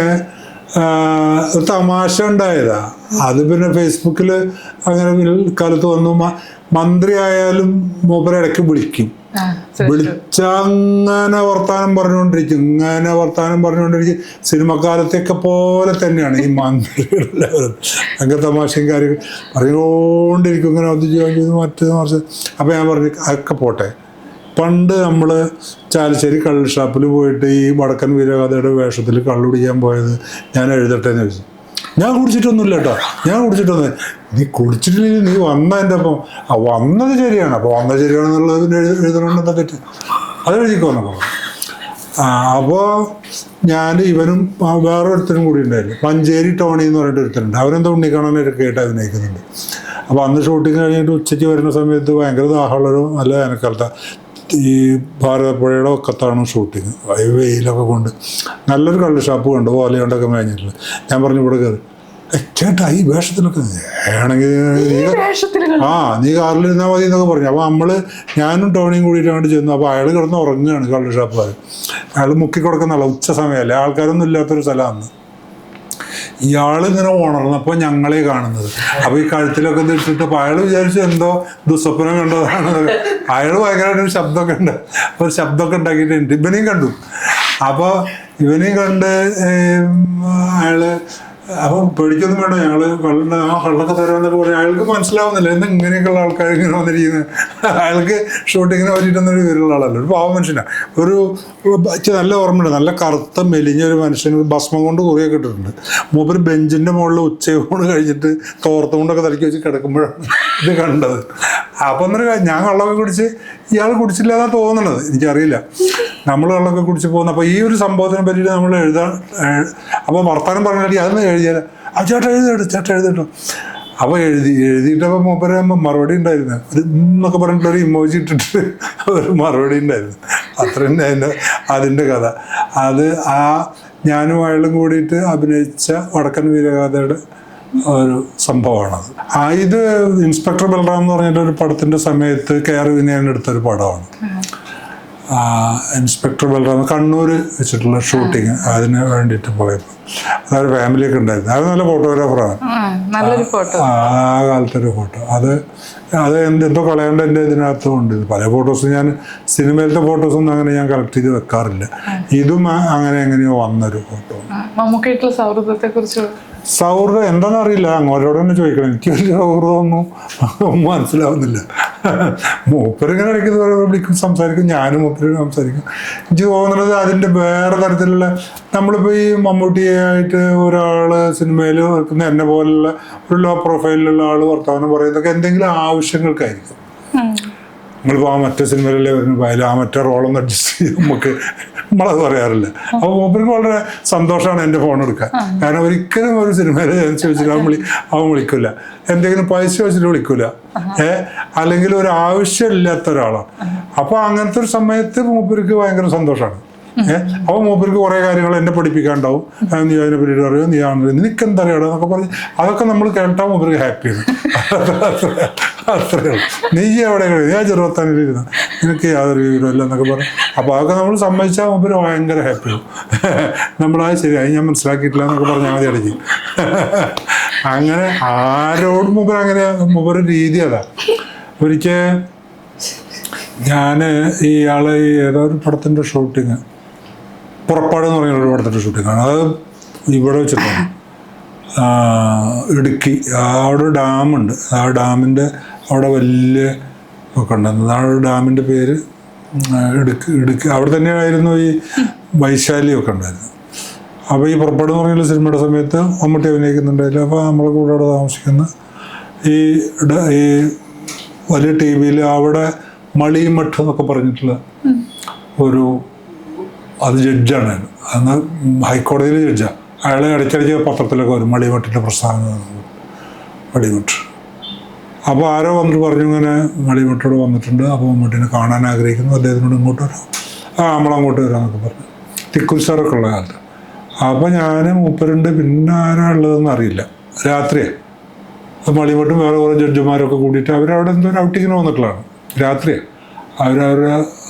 ഒരു തമാശ ഉണ്ടായതാ. അത് പിന്നെ ഫേസ്ബുക്കിൽ അങ്ങനെ കാലത്ത് വന്നു. മന്ത്രി ആയാലും മൂപ്പര് ഇടയ്ക്ക് വിളിക്കും. വിളിച്ചങ്ങനെ വർത്താനം പറഞ്ഞുകൊണ്ടിരിക്കും, ഇങ്ങനെ വർത്താനം പറഞ്ഞുകൊണ്ടിരിക്കും. സിനിമക്കാലത്തെയൊക്കെ പോലെ തന്നെയാണ് ഈ മന്ത്രികളെല്ലാവരും. അങ്ങനെ തമാശയും കാര്യങ്ങൾ പറഞ്ഞുകൊണ്ടിരിക്കും, ഇങ്ങനെ അത് ചെയ്തു മറ്റേത് മറിച്ച്. അപ്പം ഞാൻ പറഞ്ഞു അതൊക്കെ പോട്ടെ. പണ്ട് നമ്മൾ ചാലശ്ശേരി കള്ള് ഷാപ്പിൽ പോയിട്ട് ഈ വടക്കൻ വീരഗാഥയുടെ വേഷത്തിൽ കള്ളു കുടിക്കാൻ പോയത് ഞാൻ എഴുതട്ടെ എന്ന് ചോദിച്ചു. ഞാൻ കുടിച്ചിട്ടൊന്നുമില്ല കേട്ടോ, ഞാൻ കുടിച്ചിട്ടൊന്നും. നീ കുടിച്ചിട്ടില്ലെങ്കിൽ നീ വന്നതിൻ്റെ അപ്പം വന്നത് ശരിയാണ്, അപ്പോൾ വന്നത് ശരിയാണെന്നുള്ളത് പിന്നെ എഴുതണമെന്ന് തെറ്റ്, അത് എഴുതിക്കോന്നൊക്കെ. അപ്പോൾ ഞാൻ ഇവനും വേറെ ഒരുത്തനും കൂടി ഉണ്ടായിരുന്നു, മഞ്ചേരി ടോണി എന്ന് പറഞ്ഞിട്ട് ഒരുത്തനുണ്ട്. അവരെന്തോ ഉണ്ണിക്കണ്ണനൊക്കെ കേട്ട് അഭിനയിക്കുന്നുണ്ട്. അപ്പോൾ അന്ന് ഷൂട്ടിങ് കഴിഞ്ഞിട്ട് ഉച്ചയ്ക്ക് വരുന്ന സമയത്ത് ഭയങ്കര ദാഹമുള്ളൊരു നല്ല വേനൽക്കാലത്താണ്. ഈ ഭാരതപ്പുഴയുടെ ഒക്കത്താണ് ഷൂട്ടിങ്. വെയിലൊക്കെ കൊണ്ട് നല്ലൊരു കള്ള് ഷാപ്പ് കണ്ടു, ഓല കൊണ്ടൊക്കെ മേഞ്ഞിട്ടുള്ളത്. ഞാൻ പറഞ്ഞു ഇവിടെ കയറി, ചേട്ടാ ഈ വേഷത്തിലൊക്കെ ആണെങ്കിൽ നീ കാറിലിരുന്നാൽ മതി എന്നൊക്കെ പറഞ്ഞു. അപ്പോൾ ഞാനും ടോണിയും കൂടിയിട്ട് അങ്ങോട്ട് ചെന്നു. അപ്പോൾ അയാൾ കിടന്ന് ഉറങ്ങുകയാണ് കള്ള് ഷാപ്പുകാർ. അയാൾ മുക്കി കൊടുക്കുന്നുള്ള ഉച്ച സമയമല്ലേ, ആൾക്കാരൊന്നും ഇല്ലാത്തൊരു സ്ഥലമാണ്. ഇയാളിങ്ങനെ ഉണർന്നപ്പോൾ ഞങ്ങളെ കാണുന്നത്. അപ്പോൾ ഈ കഴുത്തിലൊക്കെ ഇത് ഇട്ടിട്ട് അയാൾ വിചാരിച്ചു എന്തോ ദുസ്വപ്നം കണ്ടതാണ്. അയാൾ ഭയങ്കരമായിട്ടൊരു ശബ്ദമൊക്കെ ഉണ്ട്, ഒരു ശബ്ദമൊക്കെ ഉണ്ടാക്കിയിട്ടുണ്ട്. ഇവനെയും കണ്ടു. അപ്പോൾ ഇവനെയും കണ്ട് അയാള് അപ്പം പേടിക്കൊന്നും വേണ്ട, ഞങ്ങൾ കള്ളൊക്കെ തരാമെന്നൊക്കെ പറഞ്ഞു. അയാൾക്ക് മനസ്സിലാവുന്നില്ല എന്താ ഇങ്ങനെയൊക്കെയുള്ള ആൾക്കാർ ഇങ്ങനെ വന്നിരിക്കുന്നത്. അയാൾക്ക് ഷൂട്ടിങ്ങിന് പറ്റിയിട്ടൊന്നൊരു വിവരമുള്ള ആളല്ല, ഒരു പാവ മനുഷ്യനാണ്. ഒരു നല്ല ഓർമ്മയുണ്ട്, നല്ല കറുത്ത മെലിഞ്ഞൊരു മനുഷ്യന് ഭസ്മം കൊണ്ട് കുറിയൊക്കെ ഇട്ടിട്ടുണ്ട്. മൂപ്പര് ബെഞ്ചിൻ്റെ മുകളിൽ ഉച്ചയൂണ് കഴിഞ്ഞിട്ട് തോർത്തുകൊണ്ടൊക്കെ തലക്കി വെച്ച് കിടക്കുമ്പോഴാണ് ഇത് കണ്ടത്. അപ്പം എന്നൊരു ഞാൻ കള്ളൊക്കെ കുടിച്ച് ഇയാൾ കുടിച്ചില്ല എന്നാണ് തോന്നണത്, എനിക്കറിയില്ല. നമ്മൾ കള്ളൊക്കെ കുടിച്ച് പോകുന്നത്. അപ്പോൾ ഈ ഒരു സംഭവത്തിനെ പറ്റിയിട്ട് നമ്മൾ അപ്പോൾ വർത്താനം പറഞ്ഞാൽ അതൊന്നും എഴുതിയാൽ ആ ചേട്ടാ എഴുതിട്ടോ. അപ്പോൾ എഴുതിയിട്ടപ്പോൾ മൂപ്പര് മറുപടി ഉണ്ടായിരുന്നു. ഒരു എന്നൊക്കെ പറഞ്ഞിട്ടൊരു ഇമോജി ഇട്ടിട്ട് ഒരു മറുപടി ഉണ്ടായിരുന്നു. അത്ര തന്നെ അതിൻ്റെ കഥ. അത് ഞാനും അയാളും കൂടിയിട്ട് അഭിനയിച്ച വടക്കൻ വീരഗാഥയുടെ ഒരു സംഭവമാണത്. ഇത് ഇൻസ്പെക്ടർ ബൽറാം എന്ന് പറഞ്ഞിട്ടൊരു പടത്തിൻ്റെ സമയത്ത് കെയർ വിനയൻ എടുത്തൊരു പടമാണ്. ഇൻസ്പെക്ടർ ബൽറാം കണ്ണൂർ വെച്ചിട്ടുള്ള ഷൂട്ടിങ് അതിന് വേണ്ടിയിട്ട് പോയപ്പോൾ അതൊരു ഫാമിലിയൊക്കെ ഉണ്ടായിരുന്നു. അത് നല്ല ഫോട്ടോഗ്രാഫറാണ്, ആ കാലത്തൊരു ഫോട്ടോ. അത് എന്തോ കളയേണ്ട എൻ്റെ ഇതിനകത്തും ഉണ്ട്. പല ഫോട്ടോസും ഞാൻ സിനിമയിലത്തെ ഫോട്ടോസൊന്നും അങ്ങനെ ഞാൻ കളക്ട് ചെയ്ത് വെക്കാറില്ല. ഇതും അങ്ങനെ എങ്ങനെയോ വന്നൊരു ഫോട്ടോ. സൗഹൃദം എന്താണെന്ന് അറിയില്ല, അങ്ങോട്ടോട് തന്നെ ചോദിക്കണം. എനിക്ക് വലിയ സൗഹൃദമൊന്നും മനസ്സിലാവുന്നില്ല. മൂപ്പരിങ്ങനെ ഇടയ്ക്ക് വിളിക്കും, സംസാരിക്കും, ഞാനും മൂപ്പര് സംസാരിക്കും. എനിക്ക് തോന്നുന്നത് അതിൻ്റെ വേറെ തരത്തിലുള്ള നമ്മളിപ്പോൾ ഈ മമ്മൂട്ടിയായിട്ട് ഒരാൾ സിനിമയിൽ നിൽക്കുന്ന എന്നെ പോലുള്ള ഒരു ലോ പ്രൊഫൈലിലുള്ള ആൾ വർത്തമാനം പറയുന്നതൊക്കെ എന്തെങ്കിലും ആവശ്യങ്ങൾക്കായിരിക്കും. നമ്മളിപ്പോൾ ആ മറ്റേ സിനിമയിലല്ലേ വരുമ്പോൾ അതിൽ ആ മറ്റേ റോളൊന്നും അഡ്ജസ്റ്റ് ചെയ്ത് നമുക്ക് നമ്മളത് പറയാറില്ല. അപ്പോൾ മൂപ്പർക്ക് വളരെ സന്തോഷമാണ് എൻ്റെ ഫോൺ എടുക്കാൻ. കാരണം ഒരിക്കലും ഒരു സിനിമയിൽ ചോദിച്ചിട്ട് അവൻ വിളിക്കില്ല, എന്തെങ്കിലും പൈസ വെച്ചിട്ട് വിളിക്കില്ല, അല്ലെങ്കിൽ ഒരു ആവശ്യമില്ലാത്ത ഒരാളാണ്. അപ്പോൾ അങ്ങനത്തെ ഒരു സമയത്ത് മൂപ്പർക്ക് ഭയങ്കര സന്തോഷമാണ്. അപ്പോൾ മൂപ്പർക്ക് കുറേ കാര്യങ്ങൾ എന്നെ പഠിപ്പിക്കാനുണ്ടാവും. നീ അതിനെ പറ്റിയിട്ട് അറിയോ, നീ ആണെന്ന് നിനക്കെന്താ അറിയാടോ എന്നൊക്കെ പറഞ്ഞ് അതൊക്കെ നമ്മൾ കേട്ടാൽ മൂപ്പർക്ക് ഹാപ്പിയാണ്. അത്രേ ഉള്ളൂ. നീ എവിടെ ഞാൻ ചെറുപ്പത്താനിലിരുന്നു, നിനക്ക് യാതൊരു വിവരമില്ല എന്നൊക്കെ പറഞ്ഞു. അപ്പോൾ അതൊക്കെ നമ്മൾ സമ്മതിച്ചാൽ മൂപ്പര് ഭയങ്കര ഹാപ്പിയാവും. നമ്മളത് ശരിയായി ഞാൻ മനസ്സിലാക്കിയിട്ടില്ല എന്നൊക്കെ പറഞ്ഞാൽ മതി ഇടയ്ക്ക്. അങ്ങനെ ആരോടും മൂപ്പര് അങ്ങനെ മൂപ്പര് രീതി അതാ. ഒരിക്കൽ ഞാൻ ഇയാളെ ഏതോ ഒരു പടത്തിൻ്റെ ഷൂട്ടിങ്, പുറപ്പാട് എന്ന് പറഞ്ഞൊരു പടത്തിൻ്റെ ഷൂട്ടിങ്ങാണ്. അത് ഇവിടെ വെച്ചിട്ടാണ് ഇടുക്കി. അവിടെ ഒരു ഡാമുണ്ട്, ആ ഡാമിൻ്റെ അവിടെ വലിയ ഒക്കെ ഉണ്ടായിരുന്നത്. ആ ഡാമിൻ്റെ പേര് ഇടുക്കി. അവിടെ തന്നെയായിരുന്നു ഈ വൈശാലിയൊക്കെ ഉണ്ടായിരുന്നു. അപ്പോൾ ഈ പുറപ്പാട് എന്ന് പറഞ്ഞുള്ള സിനിമയുടെ സമയത്ത് മമ്മൂട്ടി അഭിനയിക്കുന്നുണ്ടായില്ല. അപ്പോൾ നമ്മളെ കൂടെ അവിടെ താമസിക്കുന്ന ഈ വലിയ ടി വിയിൽ അവിടെ മളിമഠ് എന്നൊക്കെ പറഞ്ഞിട്ടുള്ള ഒരു അത് ജഡ്ജാണ്. അന്ന് ഹൈക്കോടതിയിൽ ജഡ്ജാണ്. അയാളെ ഇടയ്ക്കിടയ്ക്ക് പത്രത്തിലൊക്കെ വരും മളിമഠിൻ്റെ പ്രസ്താവന മളിമഠ്. അപ്പോൾ ആരോ വന്നിട്ട് പറഞ്ഞു ഇങ്ങനെ മളിമഠോട് വന്നിട്ടുണ്ട്, അപ്പോൾ മമ്മൂട്ടിനെ കാണാൻ ആഗ്രഹിക്കുന്നു, അദ്ദേഹത്തിനോട് ഇങ്ങോട്ട് വരാം, നമ്മളങ്ങോട്ട് വരാമെന്നൊക്കെ പറഞ്ഞു. തിക്കുൽസാറൊക്കെ ഉള്ള കാലത്ത്. അപ്പോൾ ഞാൻ മൂപ്പരുണ്ട്, പിന്നെ ആരാ ഉള്ളതെന്ന് അറിയില്ല. രാത്രിയാണ്. മളിമഠും വേറെ കുറേ ജഡ്ജിമാരൊക്കെ കൂടിയിട്ട് അവരവിടെ എന്തോ ഒരു ഔട്ടിങ്ങിന് വന്നിട്ടുള്ളതാണ്. രാത്രിയാണ്. അവരവരുടെ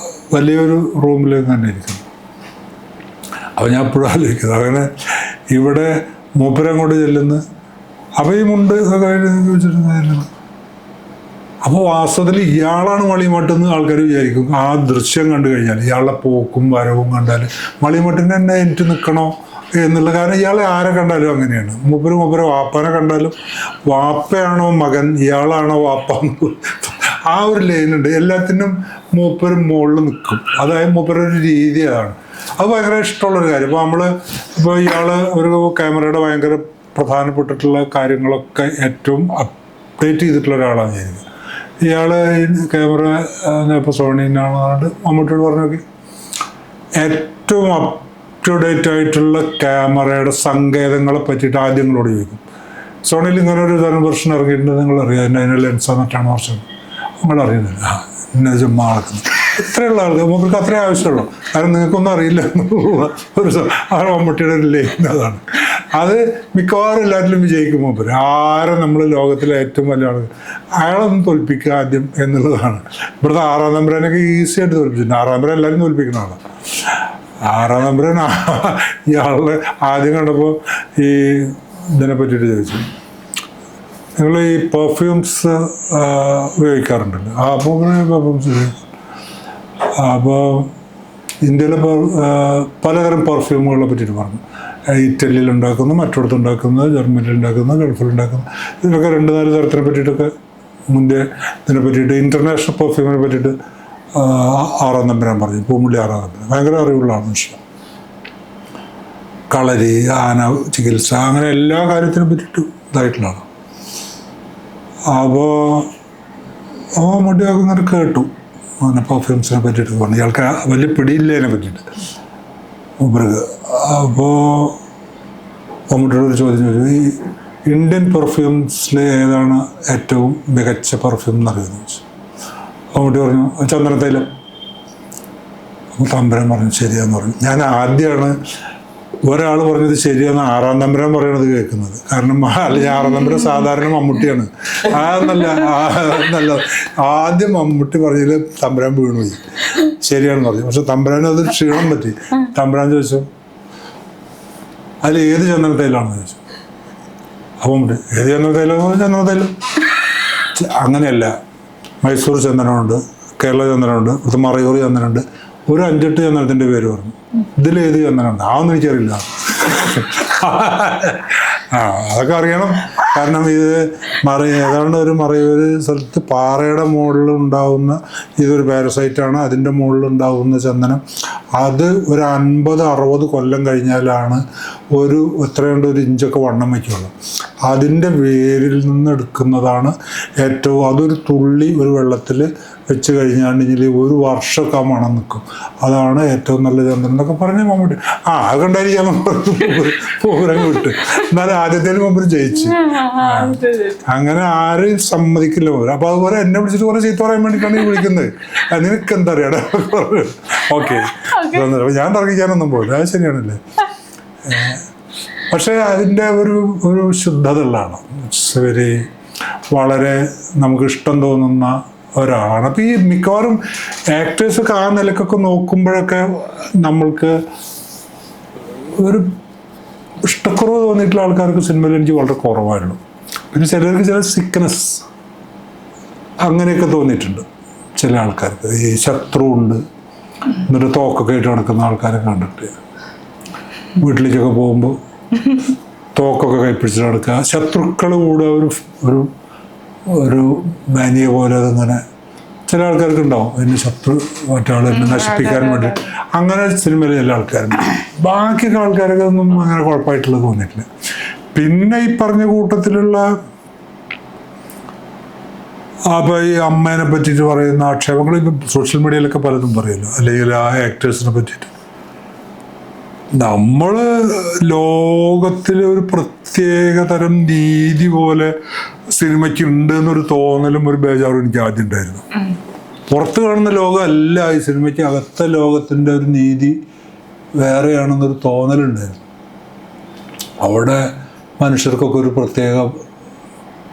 വലിയൊരു റൂമിലേക്ക് തന്നെ ഇരിക്കുന്നു. അപ്പോൾ ഞാൻ എപ്പോഴും ആലോചിക്കുന്നത് അങ്ങനെ ഇവിടെ മൂപ്പരങ്ങോട്ട് ചെല്ലുന്നു, അപ്പോൾ ഈ മുണ്ട് ചോദിച്ചിട്ട്. അപ്പോൾ വാസ്തവത്തിൽ ഇയാളാണ് മളിമട്ടെന്ന് ആൾക്കാർ വിചാരിക്കും. ആ ദൃശ്യം കണ്ടു കഴിഞ്ഞാൽ, ഇയാളുടെ പോക്കും വരവും കണ്ടാൽ മളിമട്ടിന് തന്നെ എനിക്ക് നിൽക്കണോ എന്നുള്ള. കാരണം ഇയാളെ ആരെ കണ്ടാലും അങ്ങനെയാണ്. മൂപ്പര് വാപ്പാനെ കണ്ടാലും വാപ്പയാണോ മകൻ, ഇയാളാണോ വാപ്പ, ആ ഒരു ലൈനുണ്ട്. എല്ലാത്തിനും മൂപ്പരും മുകളിൽ നിൽക്കും. അതായത് മൂപ്പരൊരു രീതി അതാണ്. അത് ഭയങ്കര ഇഷ്ടമുള്ളൊരു കാര്യം. ഇപ്പോൾ ഇയാൾ ഒരു ക്യാമറയുടെ ഭയങ്കര പ്രധാനപ്പെട്ടിട്ടുള്ള കാര്യങ്ങളൊക്കെ ഏറ്റവും അപ്ഡേറ്റ് ചെയ്തിട്ടുള്ള ഒരാളാണ് ഞാൻ. ഇയാൾ ക്യാമറ ഇപ്പോൾ സോണിനാണ് പറഞ്ഞിട്ട് മമ്മൂട്ടിയോട് പറഞ്ഞു നോക്കി, ഏറ്റവും അപ് ടു ഡേറ്റ് ആയിട്ടുള്ള ക്യാമറയുടെ സങ്കേതങ്ങളെ പറ്റിയിട്ട് ആദ്യം നിങ്ങളോട് ചോദിക്കും. സോണിയിൽ ഇങ്ങനെ ഒരു തരം വെർഷൻ ഇറങ്ങിയിട്ടുണ്ട്, നിങ്ങളറിയാം, അതിൻ്റെ ലെൻസ് എന്നിട്ടാണ് വർഷം നിങ്ങളറിയുന്നില്ല, എന്നെ ചുമ്മാ നടക്കുന്നത്. ഇത്രയുള്ള ആൾക്ക് നമുക്ക് അത്രേ ആവശ്യമുള്ളൂ. കാരണം നിങ്ങൾക്കൊന്നും അറിയില്ല ഒരു ആ മമ്മൂട്ടിയുടെ ഒരു ലൈൻ അതാണ്. അത് മിക്കവാറും എല്ലാറ്റിലും വിജയിക്കും മൂപ്പര്. ആരെ നമ്മൾ ലോകത്തിലെ ഏറ്റവും വലിയ ആൾ അയാളൊന്ന് തോൽപ്പിക്കുക ആദ്യം എന്നുള്ളതാണ്. ഇവിടുത്തെ 6-ാം നമ്പരനൊക്കെ ഈസി ആയിട്ട് തോൽപ്പിച്ചിട്ടുണ്ട്. 6-ാം നമ്പർ എല്ലാവരും തോൽപ്പിക്കുന്ന ആളാണ്. 6-ാം നമ്പരൻ ഇയാളുടെ ആദ്യം കണ്ടപ്പോൾ ഈ ഇതിനെ പറ്റിയിട്ട് ചോദിച്ചു, നിങ്ങൾ ഈ പെർഫ്യൂംസ് ഉപയോഗിക്കാറുണ്ടല്ലോ. അപ്പോൾ പെർഫ്യൂംസ് അപ്പോൾ ഇന്ത്യയിലെ പലതരം പെർഫ്യൂമുകളെ പറ്റിയിട്ട് പറഞ്ഞു. ഇറ്റലിയിൽ ഉണ്ടാക്കുന്നു, മറ്റിടത്ത് ഉണ്ടാക്കുന്നത്, ജർമ്മനിയിൽ ഉണ്ടാക്കുന്നത്, ഗൾഫിലുണ്ടാക്കുന്നത്, ഇതിനൊക്കെ 2-4 തരത്തിനെ പറ്റിയിട്ടൊക്കെ മുന്നേ ഇതിനെ പറ്റിയിട്ട് ഇൻ്റർനാഷണൽ പെർഫ്യൂമിനെ പറ്റിയിട്ട് 6-ാം നമ്പരാൻ പറഞ്ഞു. പൂമുള്ളി 6-ാം നമ്പരം ഭയങ്കര അറിവുള്ള മനുഷ്യൻ. കളരി, ആന ചികിത്സ, അങ്ങനെ എല്ലാ കാര്യത്തിനെ പറ്റിയിട്ടും ഇതായിട്ടുള്ളതാണ്. അപ്പോൾ മമ്മൂട്ടിയൊക്കെ ഇങ്ങനെ കേട്ടു അങ്ങനെ പെർഫ്യൂംസിനെ പറ്റിയിട്ട് പറഞ്ഞു. ഇയാൾക്ക് വലിയ പിടിയില്ല അതിനെ പറ്റിയിട്ട് മൂപ്പർക്ക്. അപ്പോൾ മമ്മൂട്ടിയോട് ഒരു ചോദ്യം ചോദിച്ചു, ഈ ഇന്ത്യൻ പെർഫ്യൂംസിൽ ഏതാണ് ഏറ്റവും മികച്ച പെർഫ്യൂം എന്നറിയുമെന്ന് ചോദിച്ചു. മമ്മൂട്ടി പറഞ്ഞു ചന്ദനത്തൈലം. അപ്പോൾ തമ്പുരാൻ പറഞ്ഞു ശരിയാന്ന് പറഞ്ഞു. ഞാൻ ആദ്യമാണ് ഒരാൾ പറഞ്ഞത് ശരിയെന്ന് 6-ാം നമ്പരാൻ പറയണത് കേൾക്കുന്നത്. കാരണം അല്ലെങ്കിൽ 6-ാം നമ്പരം സാധാരണ മമ്മൂട്ടിയാണ്. നല്ല ആദ്യം മമ്മൂട്ടി പറഞ്ഞതിൽ തമ്പുരാൻ വീണുപോയി, ശരിയാണെന്ന് പറഞ്ഞു. പക്ഷെ തമ്പുരാൻ അത് ക്ഷീണം പറ്റി. തമ്പുരാൻ ചോദിച്ചു അതിൽ ഏത് ചന്ദനത്തൈലാണെന്ന് ചോദിച്ചു. അപ്പം മമ്മൂട്ടി ഏത് ചന്ദനത്തൈലം? ചന്ദനത്തൈലം. അങ്ങനെയല്ല, മൈസൂർ ചന്ദനമുണ്ട്, കേരള ചന്ദനമുണ്ട്, ഇവിടുത്തെ മറയൂർ ചന്ദനമുണ്ട്, ഒരു 5-8 ചന്ദനത്തിൻ്റെ പേര് പറഞ്ഞു. ഇതിലേത് ചന്ദനമുണ്ട്? അതൊന്നും എനിക്കറിയില്ല. അതൊക്കെ അറിയണം. കാരണം ഇത് ഏതാണ്ട് ഒരു മറയൂർ സ്ഥലത്ത് പാറയുടെ മുകളിൽ ഉണ്ടാവുന്ന ഇതൊരു പാരസൈറ്റാണ്. അതിൻ്റെ മുകളിൽ ഉണ്ടാവുന്ന ചന്ദനം അത് ഒരു 50-60 കൊല്ലം കഴിഞ്ഞാലാണ് എത്രയുണ്ട് 1 ഇഞ്ചൊക്കെ വണ്ണം വയ്ക്കുള്ളൂ. അതിൻ്റെ വേരിൽ നിന്ന് എടുക്കുന്നതാണ് ഏറ്റവും. അതൊരു തുള്ളി ഒരു വെള്ളത്തിൽ വെച്ച് കഴിഞ്ഞാണെങ്കിൽ 1 വർഷമൊക്കെ ആ മണം നിൽക്കും. അതാണ് ഏറ്റവും നല്ല ചന്ദനം എന്നൊക്കെ പറഞ്ഞ് മമ്മൂട്ടി അത് കണ്ടായിരിക്കാം പൂരങ്ങ് വിട്ട്. എന്നാലും ആദ്യത്തേലും മുമ്പ് ജയിച്ചു. അങ്ങനെ ആരും സമ്മതിക്കില്ല പോലും. അപ്പൊ അതുപോലെ എന്നെ വിളിച്ചിട്ട് കുറെ ചീത്ത പറയാൻ വേണ്ടിയിട്ടാണ് ഈ വിളിക്കുന്നത്. നിനക്ക് എന്താ അറിയാടാ? ഓക്കെ, ഞാൻ തർക്കിക്കാനൊന്നും പോകില്ല, അത് ശരിയാണല്ലേ. പക്ഷെ അതിൻ്റെ ഒരു ശുദ്ധതകളാണ്. വെരി വളരെ നമുക്ക് ഇഷ്ടം തോന്നുന്ന ഒരാളാണ്. അപ്പോൾ ഈ മിക്കവാറും ആക്ടേഴ്സൊക്കെ ആ നിലക്കൊക്കെ നോക്കുമ്പോഴൊക്കെ നമ്മൾക്ക് ഒരു ഇഷ്ടക്കുറവ് തോന്നിയിട്ടുള്ള ആൾക്കാർക്ക് സിനിമയിൽ എനിക്ക് വളരെ കുറവായിരുന്നു. പിന്നെ ചിലർക്ക് ചില സിക്നസ് അങ്ങനെയൊക്കെ തോന്നിയിട്ടുണ്ട് ചില ആൾക്കാർക്ക്. ഈ ശത്രു ഉണ്ട്, എന്നിട്ട് തോക്കൊക്കെ ആയിട്ട് നടക്കുന്ന ആൾക്കാരെ കണ്ടിട്ട് വീട്ടിലേക്കൊക്കെ പോകുമ്പോൾ തോക്കൊക്കെ കൈപ്പിടിച്ചിട്ട് നടക്കുക, ശത്രുക്കൾ കൂടെ ഒരു മാനിയ പോലെ അതങ്ങനെ ചില ആൾക്കാർക്ക് ഉണ്ടാവും. അതിന് ശത്രു മറ്റാൾ എന്നെ നശിപ്പിക്കാൻ വേണ്ടി അങ്ങനെ സിനിമയിൽ ചില ആൾക്കാരുണ്ട്. ബാക്കിയൊക്കെ ആൾക്കാരൊക്കെ ഒന്നും അങ്ങനെ കുഴപ്പമായിട്ടുള്ളത് തോന്നിയിട്ടില്ല. പിന്നെ ഈ പറഞ്ഞ കൂട്ടത്തിലുള്ള അപ്പോൾ ഈ അമ്മേനെ പറ്റിയിട്ട് പറയുന്ന ആക്ഷേപങ്ങൾ ഇപ്പം സോഷ്യൽ മീഡിയയിലൊക്കെ പലതും പറയുമല്ലോ, അല്ലെങ്കിൽ ആ ആക്ടേഴ്സിനെ പറ്റിയിട്ട്. നമ്മൾ ലോകത്തിലെ ഒരു പ്രത്യേക തരം രീതി പോലെ സിനിമയ്ക്ക് ഉണ്ട് എന്നൊരു തോന്നലും ഒരു ബേജാറും എനിക്ക് ആദ്യം ഉണ്ടായിരുന്നു. പുറത്ത് കാണുന്ന ലോകം അല്ല ഈ സിനിമയ്ക്ക് അകത്തെ ലോകത്തിൻ്റെ ഒരു നീതി വേറെയാണെന്നൊരു തോന്നലുണ്ടായിരുന്നു. അവിടെ മനുഷ്യർക്കൊക്കെ ഒരു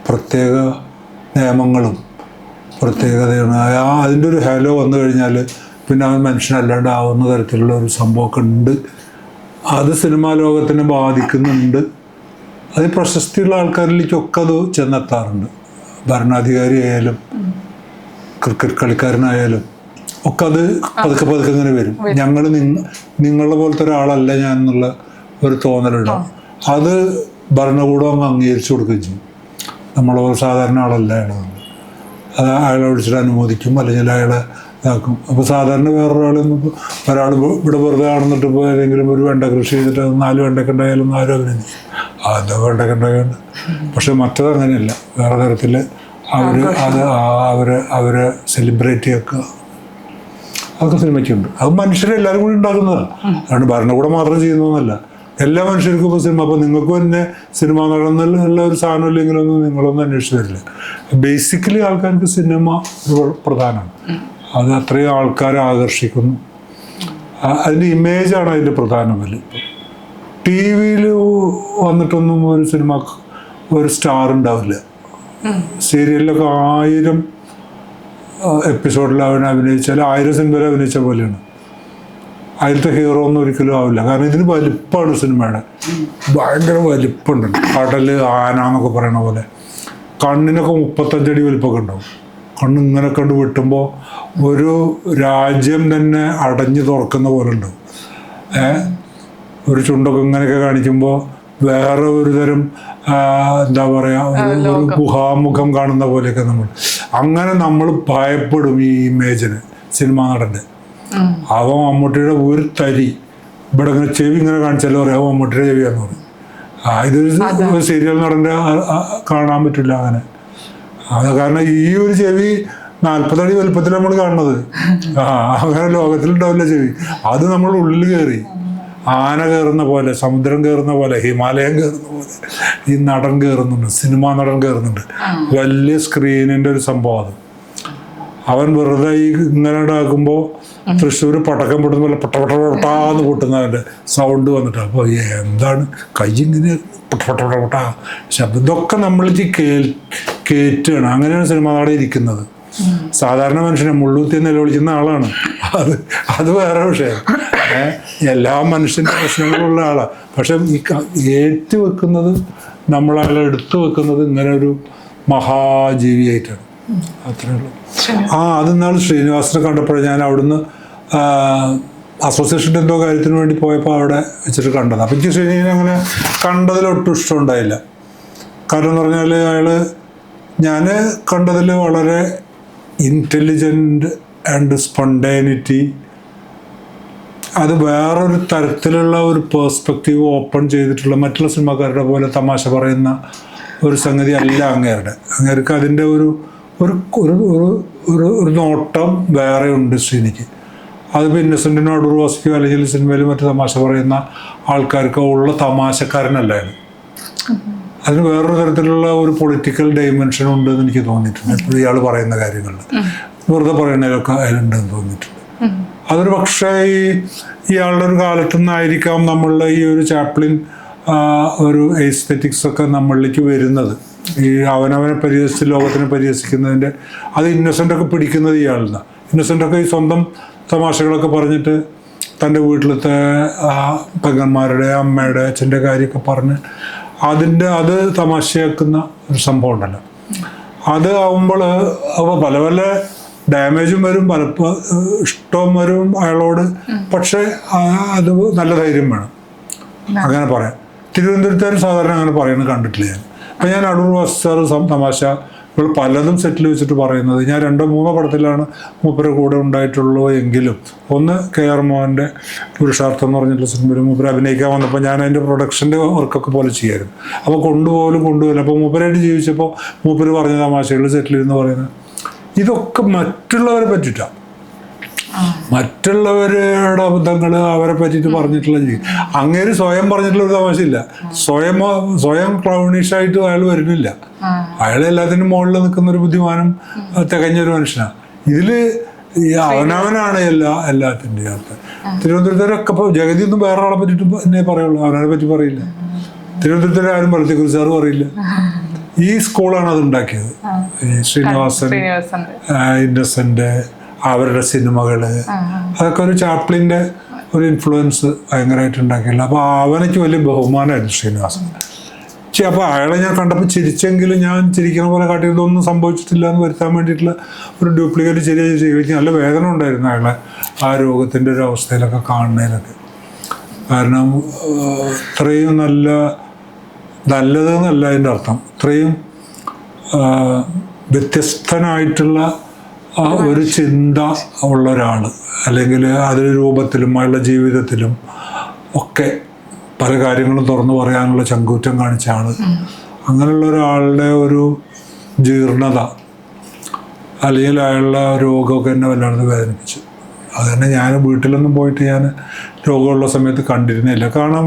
പ്രത്യേക നിയമങ്ങളും പ്രത്യേകതയാണ്. അതിൻ്റെ ഒരു ഹലോ വന്നു കഴിഞ്ഞാൽ പിന്നെ അവൻ മനുഷ്യനല്ലാണ്ട് ആവുന്ന തരത്തിലുള്ള ഒരു സംഭവമൊക്കെ ഉണ്ട്. അത് സിനിമാ ലോകത്തിനെ ബാധിക്കുന്നുണ്ട്. അത് പ്രശസ്തിയുള്ള ആൾക്കാരിലേക്കൊക്കെ അത് ചെന്നെത്താറുണ്ട്. ഭരണാധികാരി ആയാലും ക്രിക്കറ്റ് കളിക്കാരനായാലും ഒക്കെ അത് പതുക്കെ പതുക്കെ ഇങ്ങനെ വരും. ഞങ്ങൾ നിങ്ങളുടെ പോലത്തെ ഒരാളല്ല ഞാൻ എന്നുള്ള ഒരു തോന്നലുണ്ടാവും. അത് ഭരണകൂടം അങ്ങ് അംഗീകരിച്ചു കൊടുക്കുകയും ചെയ്യും. നമ്മളെ പോലെ സാധാരണ ആളല്ല അയാൾ. അത് അയാളെ വിളിച്ചിട്ട് അനുമോദിക്കും, അല്ലെങ്കിൽ അയാളെ ഇതാക്കും. അപ്പോൾ സാധാരണ വേറൊരാളൊന്നും ഒരാൾ ഇവിടെ വെറുതെ കാണുന്നിട്ട് ഇപ്പോൾ ഏതെങ്കിലും ഒരു വെണ്ട കൃഷി ചെയ്തിട്ട് 4 വെണ്ടയ്ക്ക ഉണ്ടായാലും ആരും അഭിനന്ദിക്കും, അതെന്താ വെണ്ടയ്ക്ക ഉണ്ടാകുന്നുണ്ട്. പക്ഷെ മറ്റത് അങ്ങനെയല്ല. വേറെ തരത്തിൽ അവരെ സെലിബ്രേറ്റ് ചെയ്യുക, അതൊക്കെ സിനിമയ്ക്കുണ്ട്. അത് മനുഷ്യരെല്ലാവരും കൂടി ഉണ്ടാക്കുന്നതാണ്. അതുകൊണ്ട് ഭരണകൂടം മാത്രം ചെയ്യുന്നതെന്നല്ല, എല്ലാ മനുഷ്യർക്കും ഇപ്പോൾ സിനിമ. അപ്പോൾ നിങ്ങൾക്കും തന്നെ സിനിമ നടന്നുള്ള ഒരു സാധനം ഇല്ലെങ്കിലൊന്നും നിങ്ങളൊന്നും അന്വേഷിച്ച് വരില്ല. ബേസിക്കലി ആൾക്കാർക്ക് സിനിമ പ്രധാനമാണ്. അത് അത്രയും ആൾക്കാരെ ആകർഷിക്കുന്നു. അതിൻ്റെ ഇമേജാണ് അതിൻ്റെ പ്രധാന വലിപ്പം. ടി വിയിൽ വന്നിട്ടൊന്നും ഒരു സിനിമ ഒരു സ്റ്റാർ ഉണ്ടാവില്ല. സീരിയലിലൊക്കെ 1000 എപ്പിസോഡിൽ അവൻ അഭിനയിച്ചാൽ 1000 സിനിമയിൽ അഭിനയിച്ച പോലെയാണ്. അതിലത്തെ ഹീറോ ഒന്നും ഒരിക്കലും ആവില്ല. കാരണം ഇതിന് വലിപ്പമാണ് സിനിമയുടെ, ഭയങ്കര വലിപ്പമുണ്ട്. കടൽ, ആന എന്നൊക്കെ പറയണ പോലെ. കണ്ണിനൊക്കെ 35 അടി വലിപ്പമൊക്കെ ഉണ്ടാവും. കണ്ണ് ഇങ്ങനെ കണ്ട് വെട്ടുമ്പോൾ ഒരു രാജ്യം തന്നെ അടഞ്ഞു തുറക്കുന്ന പോലെ ഉണ്ടാവും. ഒരു ചുണ്ടൊക്കെ ഇങ്ങനെയൊക്കെ കാണിക്കുമ്പോൾ വേറെ ഒരു തരം എന്താ പറയുക, ഒരു ഗുഹാമുഖം കാണുന്ന പോലെയൊക്കെ അങ്ങനെ നമ്മൾ ഭയപ്പെടും ഈ ഇമേജിന്. സിനിമാ നടൻ്റെ അവൻ മമ്മൂട്ടിയുടെ ഒരു തരി ഇവിടെ ഇങ്ങനെ ചെവി ഇങ്ങനെ കാണിച്ചാലും പറയാം മമ്മൂട്ടിയുടെ ചെവിയാന്ന് പറയും. ഇതൊരു സീരിയൽ നടൻ്റെ കാണാൻ പറ്റില്ല അങ്ങനെ. അത് കാരണം ഈ ഒരു ചെവി 40 അടി വലുപ്പത്തിൽ നമ്മൾ കാണുന്നത്. അങ്ങനെ ലോകത്തിലുണ്ടാവില്ല ചെവി. അത് നമ്മൾ ഉള്ളിൽ കയറി ആന കയറുന്ന പോലെ, സമുദ്രം കയറുന്ന പോലെ, ഹിമാലയം കയറുന്ന പോലെ ഈ നടൻ കയറുന്നുണ്ട്, സിനിമാ നടൻ കയറുന്നുണ്ട്. വലിയ സ്ക്രീനിൻ്റെ ഒരു സംഭവം അത്. അവൻ വെറുതെ ഈ ഇങ്ങനെ ഉണ്ടാക്കുമ്പോൾ തൃശ്ശൂർ പടക്കം പൊട്ടുന്ന പോലെ പൊട്ടാന്ന് പൊട്ടുന്നവൻ്റെ സൗണ്ട് വന്നിട്ട് അപ്പോൾ എന്താണ് കൈ ഇങ്ങനെ പൊട്ടാ ശബ്ദം. ഇതൊക്കെ നമ്മളിച്ച് കേറ്റുകയാണ്. അങ്ങനെയാണ് സിനിമ നാടെ ഇരിക്കുന്നത്. സാധാരണ മനുഷ്യനെ മുള്ളൂത്തി നിലവിളിക്കുന്ന ആളാണ്. അത് വേറെ വിഷയം. എല്ലാ മനുഷ്യൻ്റെ പ്രശ്നങ്ങളുള്ള ആളാണ്. പക്ഷെ ഈ ഏറ്റുവെക്കുന്നത്, നമ്മളയാളെ എടുത്തു വെക്കുന്നത് ഇങ്ങനെ ഒരു മഹാജീവിയായിട്ടാണ്. അത്രേ ഉള്ളൂ. അത് നാൾ ശ്രീനിവാസനെ കണ്ടപ്പോഴേ ഞാൻ അവിടുന്ന് അസോസിയേഷൻ്റെ എന്തോ കാര്യത്തിന് വേണ്ടി പോയപ്പോൾ അവിടെ വെച്ചിട്ട് കണ്ടത്. അപ്പം എനിക്ക് ശ്രീനിനെ അങ്ങനെ കണ്ടതിലൊട്ടും ഇഷ്ടമുണ്ടായില്ല. കാരണം എന്ന് പറഞ്ഞാൽ ഞാൻ കണ്ടതിൽ വളരെ ഇൻ്റലിജൻറ്റ് ആൻഡ് സ്പോണ്ടേനിറ്റി, അത് വേറൊരു തരത്തിലുള്ള ഒരു പേഴ്സ്പെക്റ്റീവ് ഓപ്പൺ ചെയ്തിട്ടുള്ള, മറ്റുള്ള സിനിമാക്കാരുടെ പോലെ തമാശ പറയുന്ന ഒരു സംഗതി അല്ല അങ്ങേർക്ക് അതിൻ്റെ ഒരു നോട്ടം വേറെ ഉണ്ട് ശ്രീനിക്ക്. അതിപ്പോൾ ഇന്നസെൻറ്റിനോ അടൂർ വാസിക്കോ അല്ലെങ്കിൽ സിനിമയിൽ മറ്റു തമാശ പറയുന്ന ആൾക്കാർക്കോ ഉള്ള തമാശക്കാരനല്ലായിരുന്നു. അതിന് വേറൊരു തരത്തിലുള്ള ഒരു പൊളിറ്റിക്കൽ ഡൈമെൻഷൻ ഉണ്ടെന്ന് എനിക്ക് തോന്നിയിട്ടുണ്ട്. എപ്പോഴും ഇയാൾ പറയുന്ന കാര്യങ്ങളിൽ വെറുതെ പറയുന്നതിലൊക്കെ അതിലുണ്ടെന്ന് തോന്നിയിട്ടുണ്ട്. അതൊരു പക്ഷേ ഇയാളുടെ ഒരു കാലത്തു നിന്നായിരിക്കാം നമ്മളുടെ ഈ ഒരു ചാപ്ലിൻ ഒരു എസ്തെറ്റിക്സ് ഒക്കെ നമ്മളിലേക്ക് വരുന്നത്. ഈ അവനവനെ പരിഹസിച്ച് ലോകത്തിനെ പരിഹസിക്കുന്നതിൻ്റെ അത് ഇന്നസെൻ്റൊക്കെ പിടിക്കുന്നത് ഇയാളിലാണ്. ഇന്നസെൻ്റൊക്കെ ഈ സ്വന്തം തമാശകളൊക്കെ പറഞ്ഞിട്ട് തൻ്റെ വീട്ടിലത്തെ പെങ്ങന്മാരുടെ, അമ്മയുടെ, അച്ഛൻ്റെ കാര്യമൊക്കെ പറഞ്ഞ് അത് തമാശയാക്കുന്ന ഒരു സംഭവം ഉണ്ടല്ലോ. അത് ആവുമ്പോൾ അപ്പോൾ പല പല ഡാമേജും വരും, പലപ്പോൾ ഇഷ്ടവും വരും അയാളോട്. പക്ഷേ അത് നല്ല ധൈര്യം വേണം അങ്ങനെ പറയാം. തിരുവനന്തപുരത്തുകാർ സാധാരണ അങ്ങനെ പറയുന്നത് കണ്ടിട്ടില്ല ഞാൻ. അപ്പം ഞാൻ അടൂർ വാസിച്ചാർ തമാശ ഇപ്പോൾ പലതും സെറ്റിൽ വെച്ചിട്ട് പറയുന്നത്, ഞാൻ 2-3 പടത്തിലാണ് മൂപ്പരെ കൂടെ ഉണ്ടായിട്ടുള്ളൂ എങ്കിലും, ഒന്ന് KR മോഹൻ്റെ പുരുഷാർത്ഥം എന്ന് പറഞ്ഞിട്ടുള്ള സിനിമയിൽ മൂപ്പര് അഭിനയിക്കാൻ വന്നപ്പോൾ ഞാൻ അതിൻ്റെ പ്രൊഡക്ഷൻ്റെ വർക്കൊക്കെ പോലെ ചെയ്യായിരുന്നു. അപ്പോൾ കൊണ്ടുപോകില്ല. അപ്പോൾ മൂപ്പരായിട്ട് ജീവിച്ചപ്പോൾ മൂപ്പര് പറഞ്ഞ തമാശകൾ സെറ്റിൽ എന്ന് പറയുന്നത് ഇതൊക്കെ മറ്റുള്ളവരെ പറ്റിയിട്ടാണ്. മറ്റുള്ളവരുടെ അബദ്ധങ്ങൾ അവരെ പറ്റിയിട്ട് പറഞ്ഞിട്ടുള്ള അങ്ങേര് സ്വയം പറഞ്ഞിട്ടുള്ള ഒരു തമാശയില്ല. സ്വയം ക്ലൗണിഷായിട്ട് അയാൾ വരുന്നില്ല. അയാൾ എല്ലാത്തിനും മുകളിൽ നിൽക്കുന്ന ഒരു ബുദ്ധിമാനും തികഞ്ഞൊരു മനുഷ്യനാണ്. ഇതിൽ അവനവനാണ് എല്ലാത്തിൻ്റെ ആൾക്കാർ. തിരുവനന്തപുരത്തൊക്കെ ഇപ്പോൾ ജഗതി ഒന്നും വേറെ ആളെ പറ്റിയിട്ട് എന്നെ പറയുള്ളൂ, അവനെ പറ്റി പറയില്ല. തിരുവനന്തപുരത്തെ ആരും പറയത്തില്ല, സാറ് പറയില്ല. ഈ സ്കൂളാണ് അത് ഉണ്ടാക്കിയത്. ശ്രീനിവാസൻ, ഇന്നസെൻ്റ്, അവരുടെ സിനിമകൾ, അതൊക്കെ ഒരു ചാപ്ലിൻ്റെ ഒരു ഇൻഫ്ലുവൻസ് ഭയങ്കരമായിട്ട് ഉണ്ടാക്കിയില്ല. അപ്പോൾ അവനക്ക് വലിയ ബഹുമാനമായിരുന്നു ശ്രീനിവാസൻ. അപ്പോൾ അയാളെ ഞാൻ കണ്ടപ്പോൾ ചിരിച്ചെങ്കിലും ഞാൻ ചിരിക്കുന്ന പോലെ കാട്ടി ഇതൊന്നും സംഭവിച്ചിട്ടില്ല എന്ന് വരുത്താൻ വേണ്ടിയിട്ടുള്ള ഒരു ഡ്യൂപ്ലിക്കേറ്റ് ശരിയായി ചെയ്യിക്കും. നല്ല വേദന ഉണ്ടായിരുന്നു അയാളെ ആ രോഗത്തിൻ്റെ ഒരു അവസ്ഥയിലൊക്കെ കാണുന്നതിലൊക്കെ. കാരണം ഇത്രയും നല്ലതെന്നല്ല അതിൻ്റെ അർത്ഥം, ഇത്രയും വ്യത്യസ്തനായിട്ടുള്ള ഒരു ചിന്ത ഉള്ള ഒരാൾ, അല്ലെങ്കിൽ അതിൻ്റെ രൂപത്തിലും അയാളുടെ ജീവിതത്തിലും ഒക്കെ പല കാര്യങ്ങളും തുറന്നു പറയാനുള്ള ചങ്കൂറ്റം കാണിച്ച ആൾ. അങ്ങനെയുള്ള ഒരാളുടെ ഒരു ജീർണത അല്ലെങ്കിൽ അയാളുടെ രോഗമൊക്കെ എന്നെ വല്ലാതെ വേദനിപ്പിച്ചു. അത് തന്നെ ഞാൻ വീട്ടിലൊന്നും പോയിട്ട് ഞാൻ രോഗമുള്ള സമയത്ത് കണ്ടിരുന്നില്ല. കാണാൻ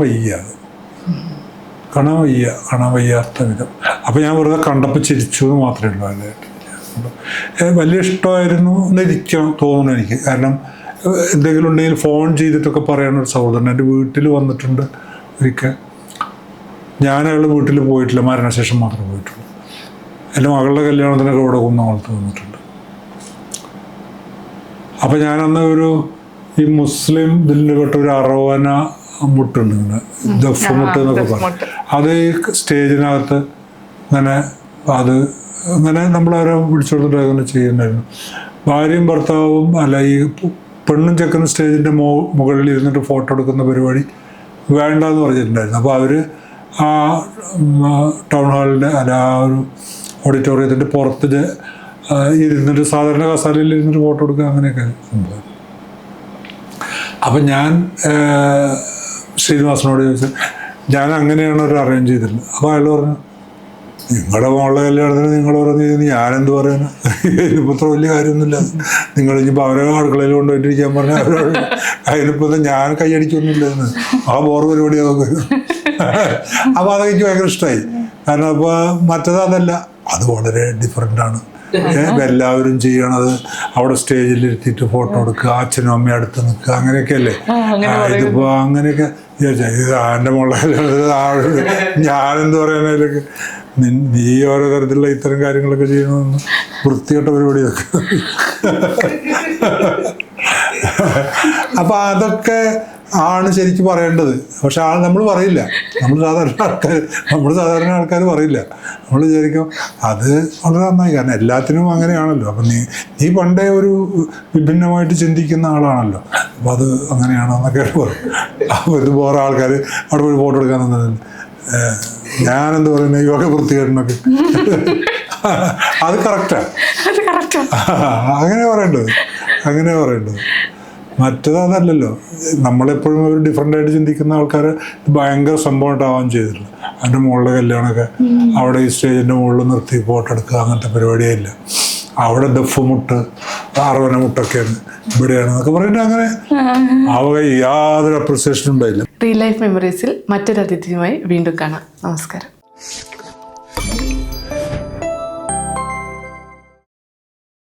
വയ്യാത്ത വിധം. അപ്പോൾ ഞാൻ വെറുതെ കണ്ടപ്പോൾ ചിരിച്ചു എന്ന് മാത്രമേ ഉള്ളൂ. അതിലായിട്ട് വലിയ ഇഷ്ടമായിരുന്നു എന്നിരിക്കാൻ തോന്നുന്നു എനിക്ക്. കാരണം എന്തെങ്കിലും ഉണ്ടെങ്കിൽ ഫോൺ ചെയ്തിട്ടൊക്കെ പറയാനൊരു സൗഹൃദം. എൻ്റെ വീട്ടിൽ വന്നിട്ടുണ്ട് ഒരിക്കൽ. ഞാൻ അയാളുടെ വീട്ടിൽ പോയിട്ടില്ല, മരണശേഷം മാത്രമേ പോയിട്ടുള്ളൂ. എൻ്റെ മകളുടെ കല്യാണത്തിനൊക്കെ ഇവിടെ കുന്നംകുളത്ത് വന്നിട്ടുണ്ട്. അപ്പം ഞാനന്ന് ഈ മുസ്ലിം ഇതിൽ പെട്ട ഒരു അറവന മുട്ടുണ്ട്, ഇങ്ങനെ ദഫ് മുട്ട് എന്നൊക്കെ പറയും. അത് ഈ സ്റ്റേജിനകത്ത് അങ്ങനെ നമ്മളവരെ വിളിച്ചെടുത്തിട്ട് അങ്ങനെ ചെയ്യുന്നുണ്ടായിരുന്നു. ഭാര്യയും ഭർത്താവും അല്ല, ഈ പെണ്ണും ചെക്കനും സ്റ്റേജിൻ്റെ മുകളിൽ ഇരുന്നിട്ട് ഫോട്ടോ എടുക്കുന്ന പരിപാടി വേണ്ടെന്ന് പറഞ്ഞിട്ടുണ്ടായിരുന്നു. അപ്പോൾ അവർ ആ ടൗൺ ഹാളിൻ്റെ അല്ല ആ ഒരു ഓഡിറ്റോറിയത്തിൻ്റെ പുറത്ത് ഇരുന്നിട്ട് സാധാരണ കസാലയിൽ ഇരുന്നിട്ട് ഫോട്ടോ എടുക്കുക, അങ്ങനെയൊക്കെ സംഭവം. അപ്പം ഞാൻ ശ്രീനിവാസനോട് ചോദിച്ചു, ഞാൻ അങ്ങനെയാണ് ഒരു അറേഞ്ച് ചെയ്തിട്ടുള്ളത്. അപ്പോൾ അയാൾ പറഞ്ഞു, നിങ്ങളുടെ മോളുടെ കല്യാണത്തിന് നിങ്ങൾ പറഞ്ഞു ഞാനെന്ത് പറയാനാ, ഇതിനിപ്പോൾ ഇത്ര വലിയ കാര്യമൊന്നുമില്ല, നിങ്ങൾ ഇനിയിപ്പോൾ അവരെ അടുക്കളയിൽ കൊണ്ടുപോയിട്ടിരിക്കാൻ പറഞ്ഞാൽ അവരോട് അതിനിപ്പോൾ ഞാൻ കൈയടിക്കൊന്നുമില്ലെന്ന് ആ ബോർ പരിപാടി അതൊക്കെ. അപ്പോൾ അതൊക്കെ എനിക്ക് ഭയങ്കര ഇഷ്ടമായി. കാരണം അപ്പോൾ മറ്റേതല്ല, അത് വളരെ ഡിഫറെൻ്റാണ്. എല്ലാവരും ചെയ്യണത് അവിടെ സ്റ്റേജിലിരുത്തിയിട്ട് ഫോട്ടോ എടുക്കുക, അച്ഛനും അമ്മയും അടുത്ത് നിൽക്കുക, അങ്ങനെയൊക്കെ അല്ലേ. ഇതിപ്പോൾ അങ്ങനെയൊക്കെ ഇത് എൻ്റെ മോളെ ഞാനെന്ത് പറയാനതിലൊക്കെ നീ ഓരോ തരത്തിലുള്ള ഇത്തരം കാര്യങ്ങളൊക്കെ ചെയ്യണമെന്ന് വൃത്തികെട്ട പരിപാടിയൊക്കെ. അപ്പം അതൊക്കെ ആണ് ശരിക്കും പറയേണ്ടത്. പക്ഷെ നമ്മൾ പറയില്ല, നമ്മൾ സാധാരണ ആൾക്കാർ പറയില്ല. നമ്മൾ വിചാരിക്കും അത് വളരെ നന്നായി, കാരണം എല്ലാത്തിനും അങ്ങനെയാണല്ലോ. അപ്പം നീ പണ്ടേ ഒരു വിഭിന്നമായിട്ട് ചിന്തിക്കുന്ന ആളാണല്ലോ, അപ്പം അത് അങ്ങനെയാണോ എന്നൊക്കെ പറയും. അപ്പോൾ ഇത് വേറെ ആൾക്കാർ അവിടെ പോയി ഫോട്ടോ എടുക്കാൻ തന്നത് ഞാനെന്ത് പറയുന്നത് യോഗ വൃത്തികേടനൊക്കെ അത് കറക്റ്റാണ്, അങ്ങനെ പറയേണ്ടത്. മറ്റേതല്ലല്ലോ. നമ്മളെപ്പോഴും ഒരു ഡിഫറെൻ്റായിട്ട് ചിന്തിക്കുന്ന ആൾക്കാർ ഭയങ്കര സംഭവമായിട്ടാവാൻ ചെയ്തിട്ടില്ല. അതിൻ്റെ മുകളിലെ കല്യാണമൊക്കെ അവിടെ ഈ സ്റ്റേജിൻ്റെ മുകളിൽ നിർത്തി ഫോട്ടോ എടുക്കുക, അങ്ങനത്തെ പരിപാടിയേ ഇല്ല. അവിടെ ദഫ് മുട്ട് അറവന മുട്ടൊക്കെയാണ്, ഇവിടെയാണെന്നൊക്കെ പറഞ്ഞിട്ട് അങ്ങനെ അവ യാതൊരു അപ്രിസിയേഷനും ഉണ്ടായില്ല. റിയൽ ലൈഫ് മെമ്മറീസിൽ മറ്റൊരു അതിഥിയുമായി വീണ്ടും കാണാം. നമസ്കാരം.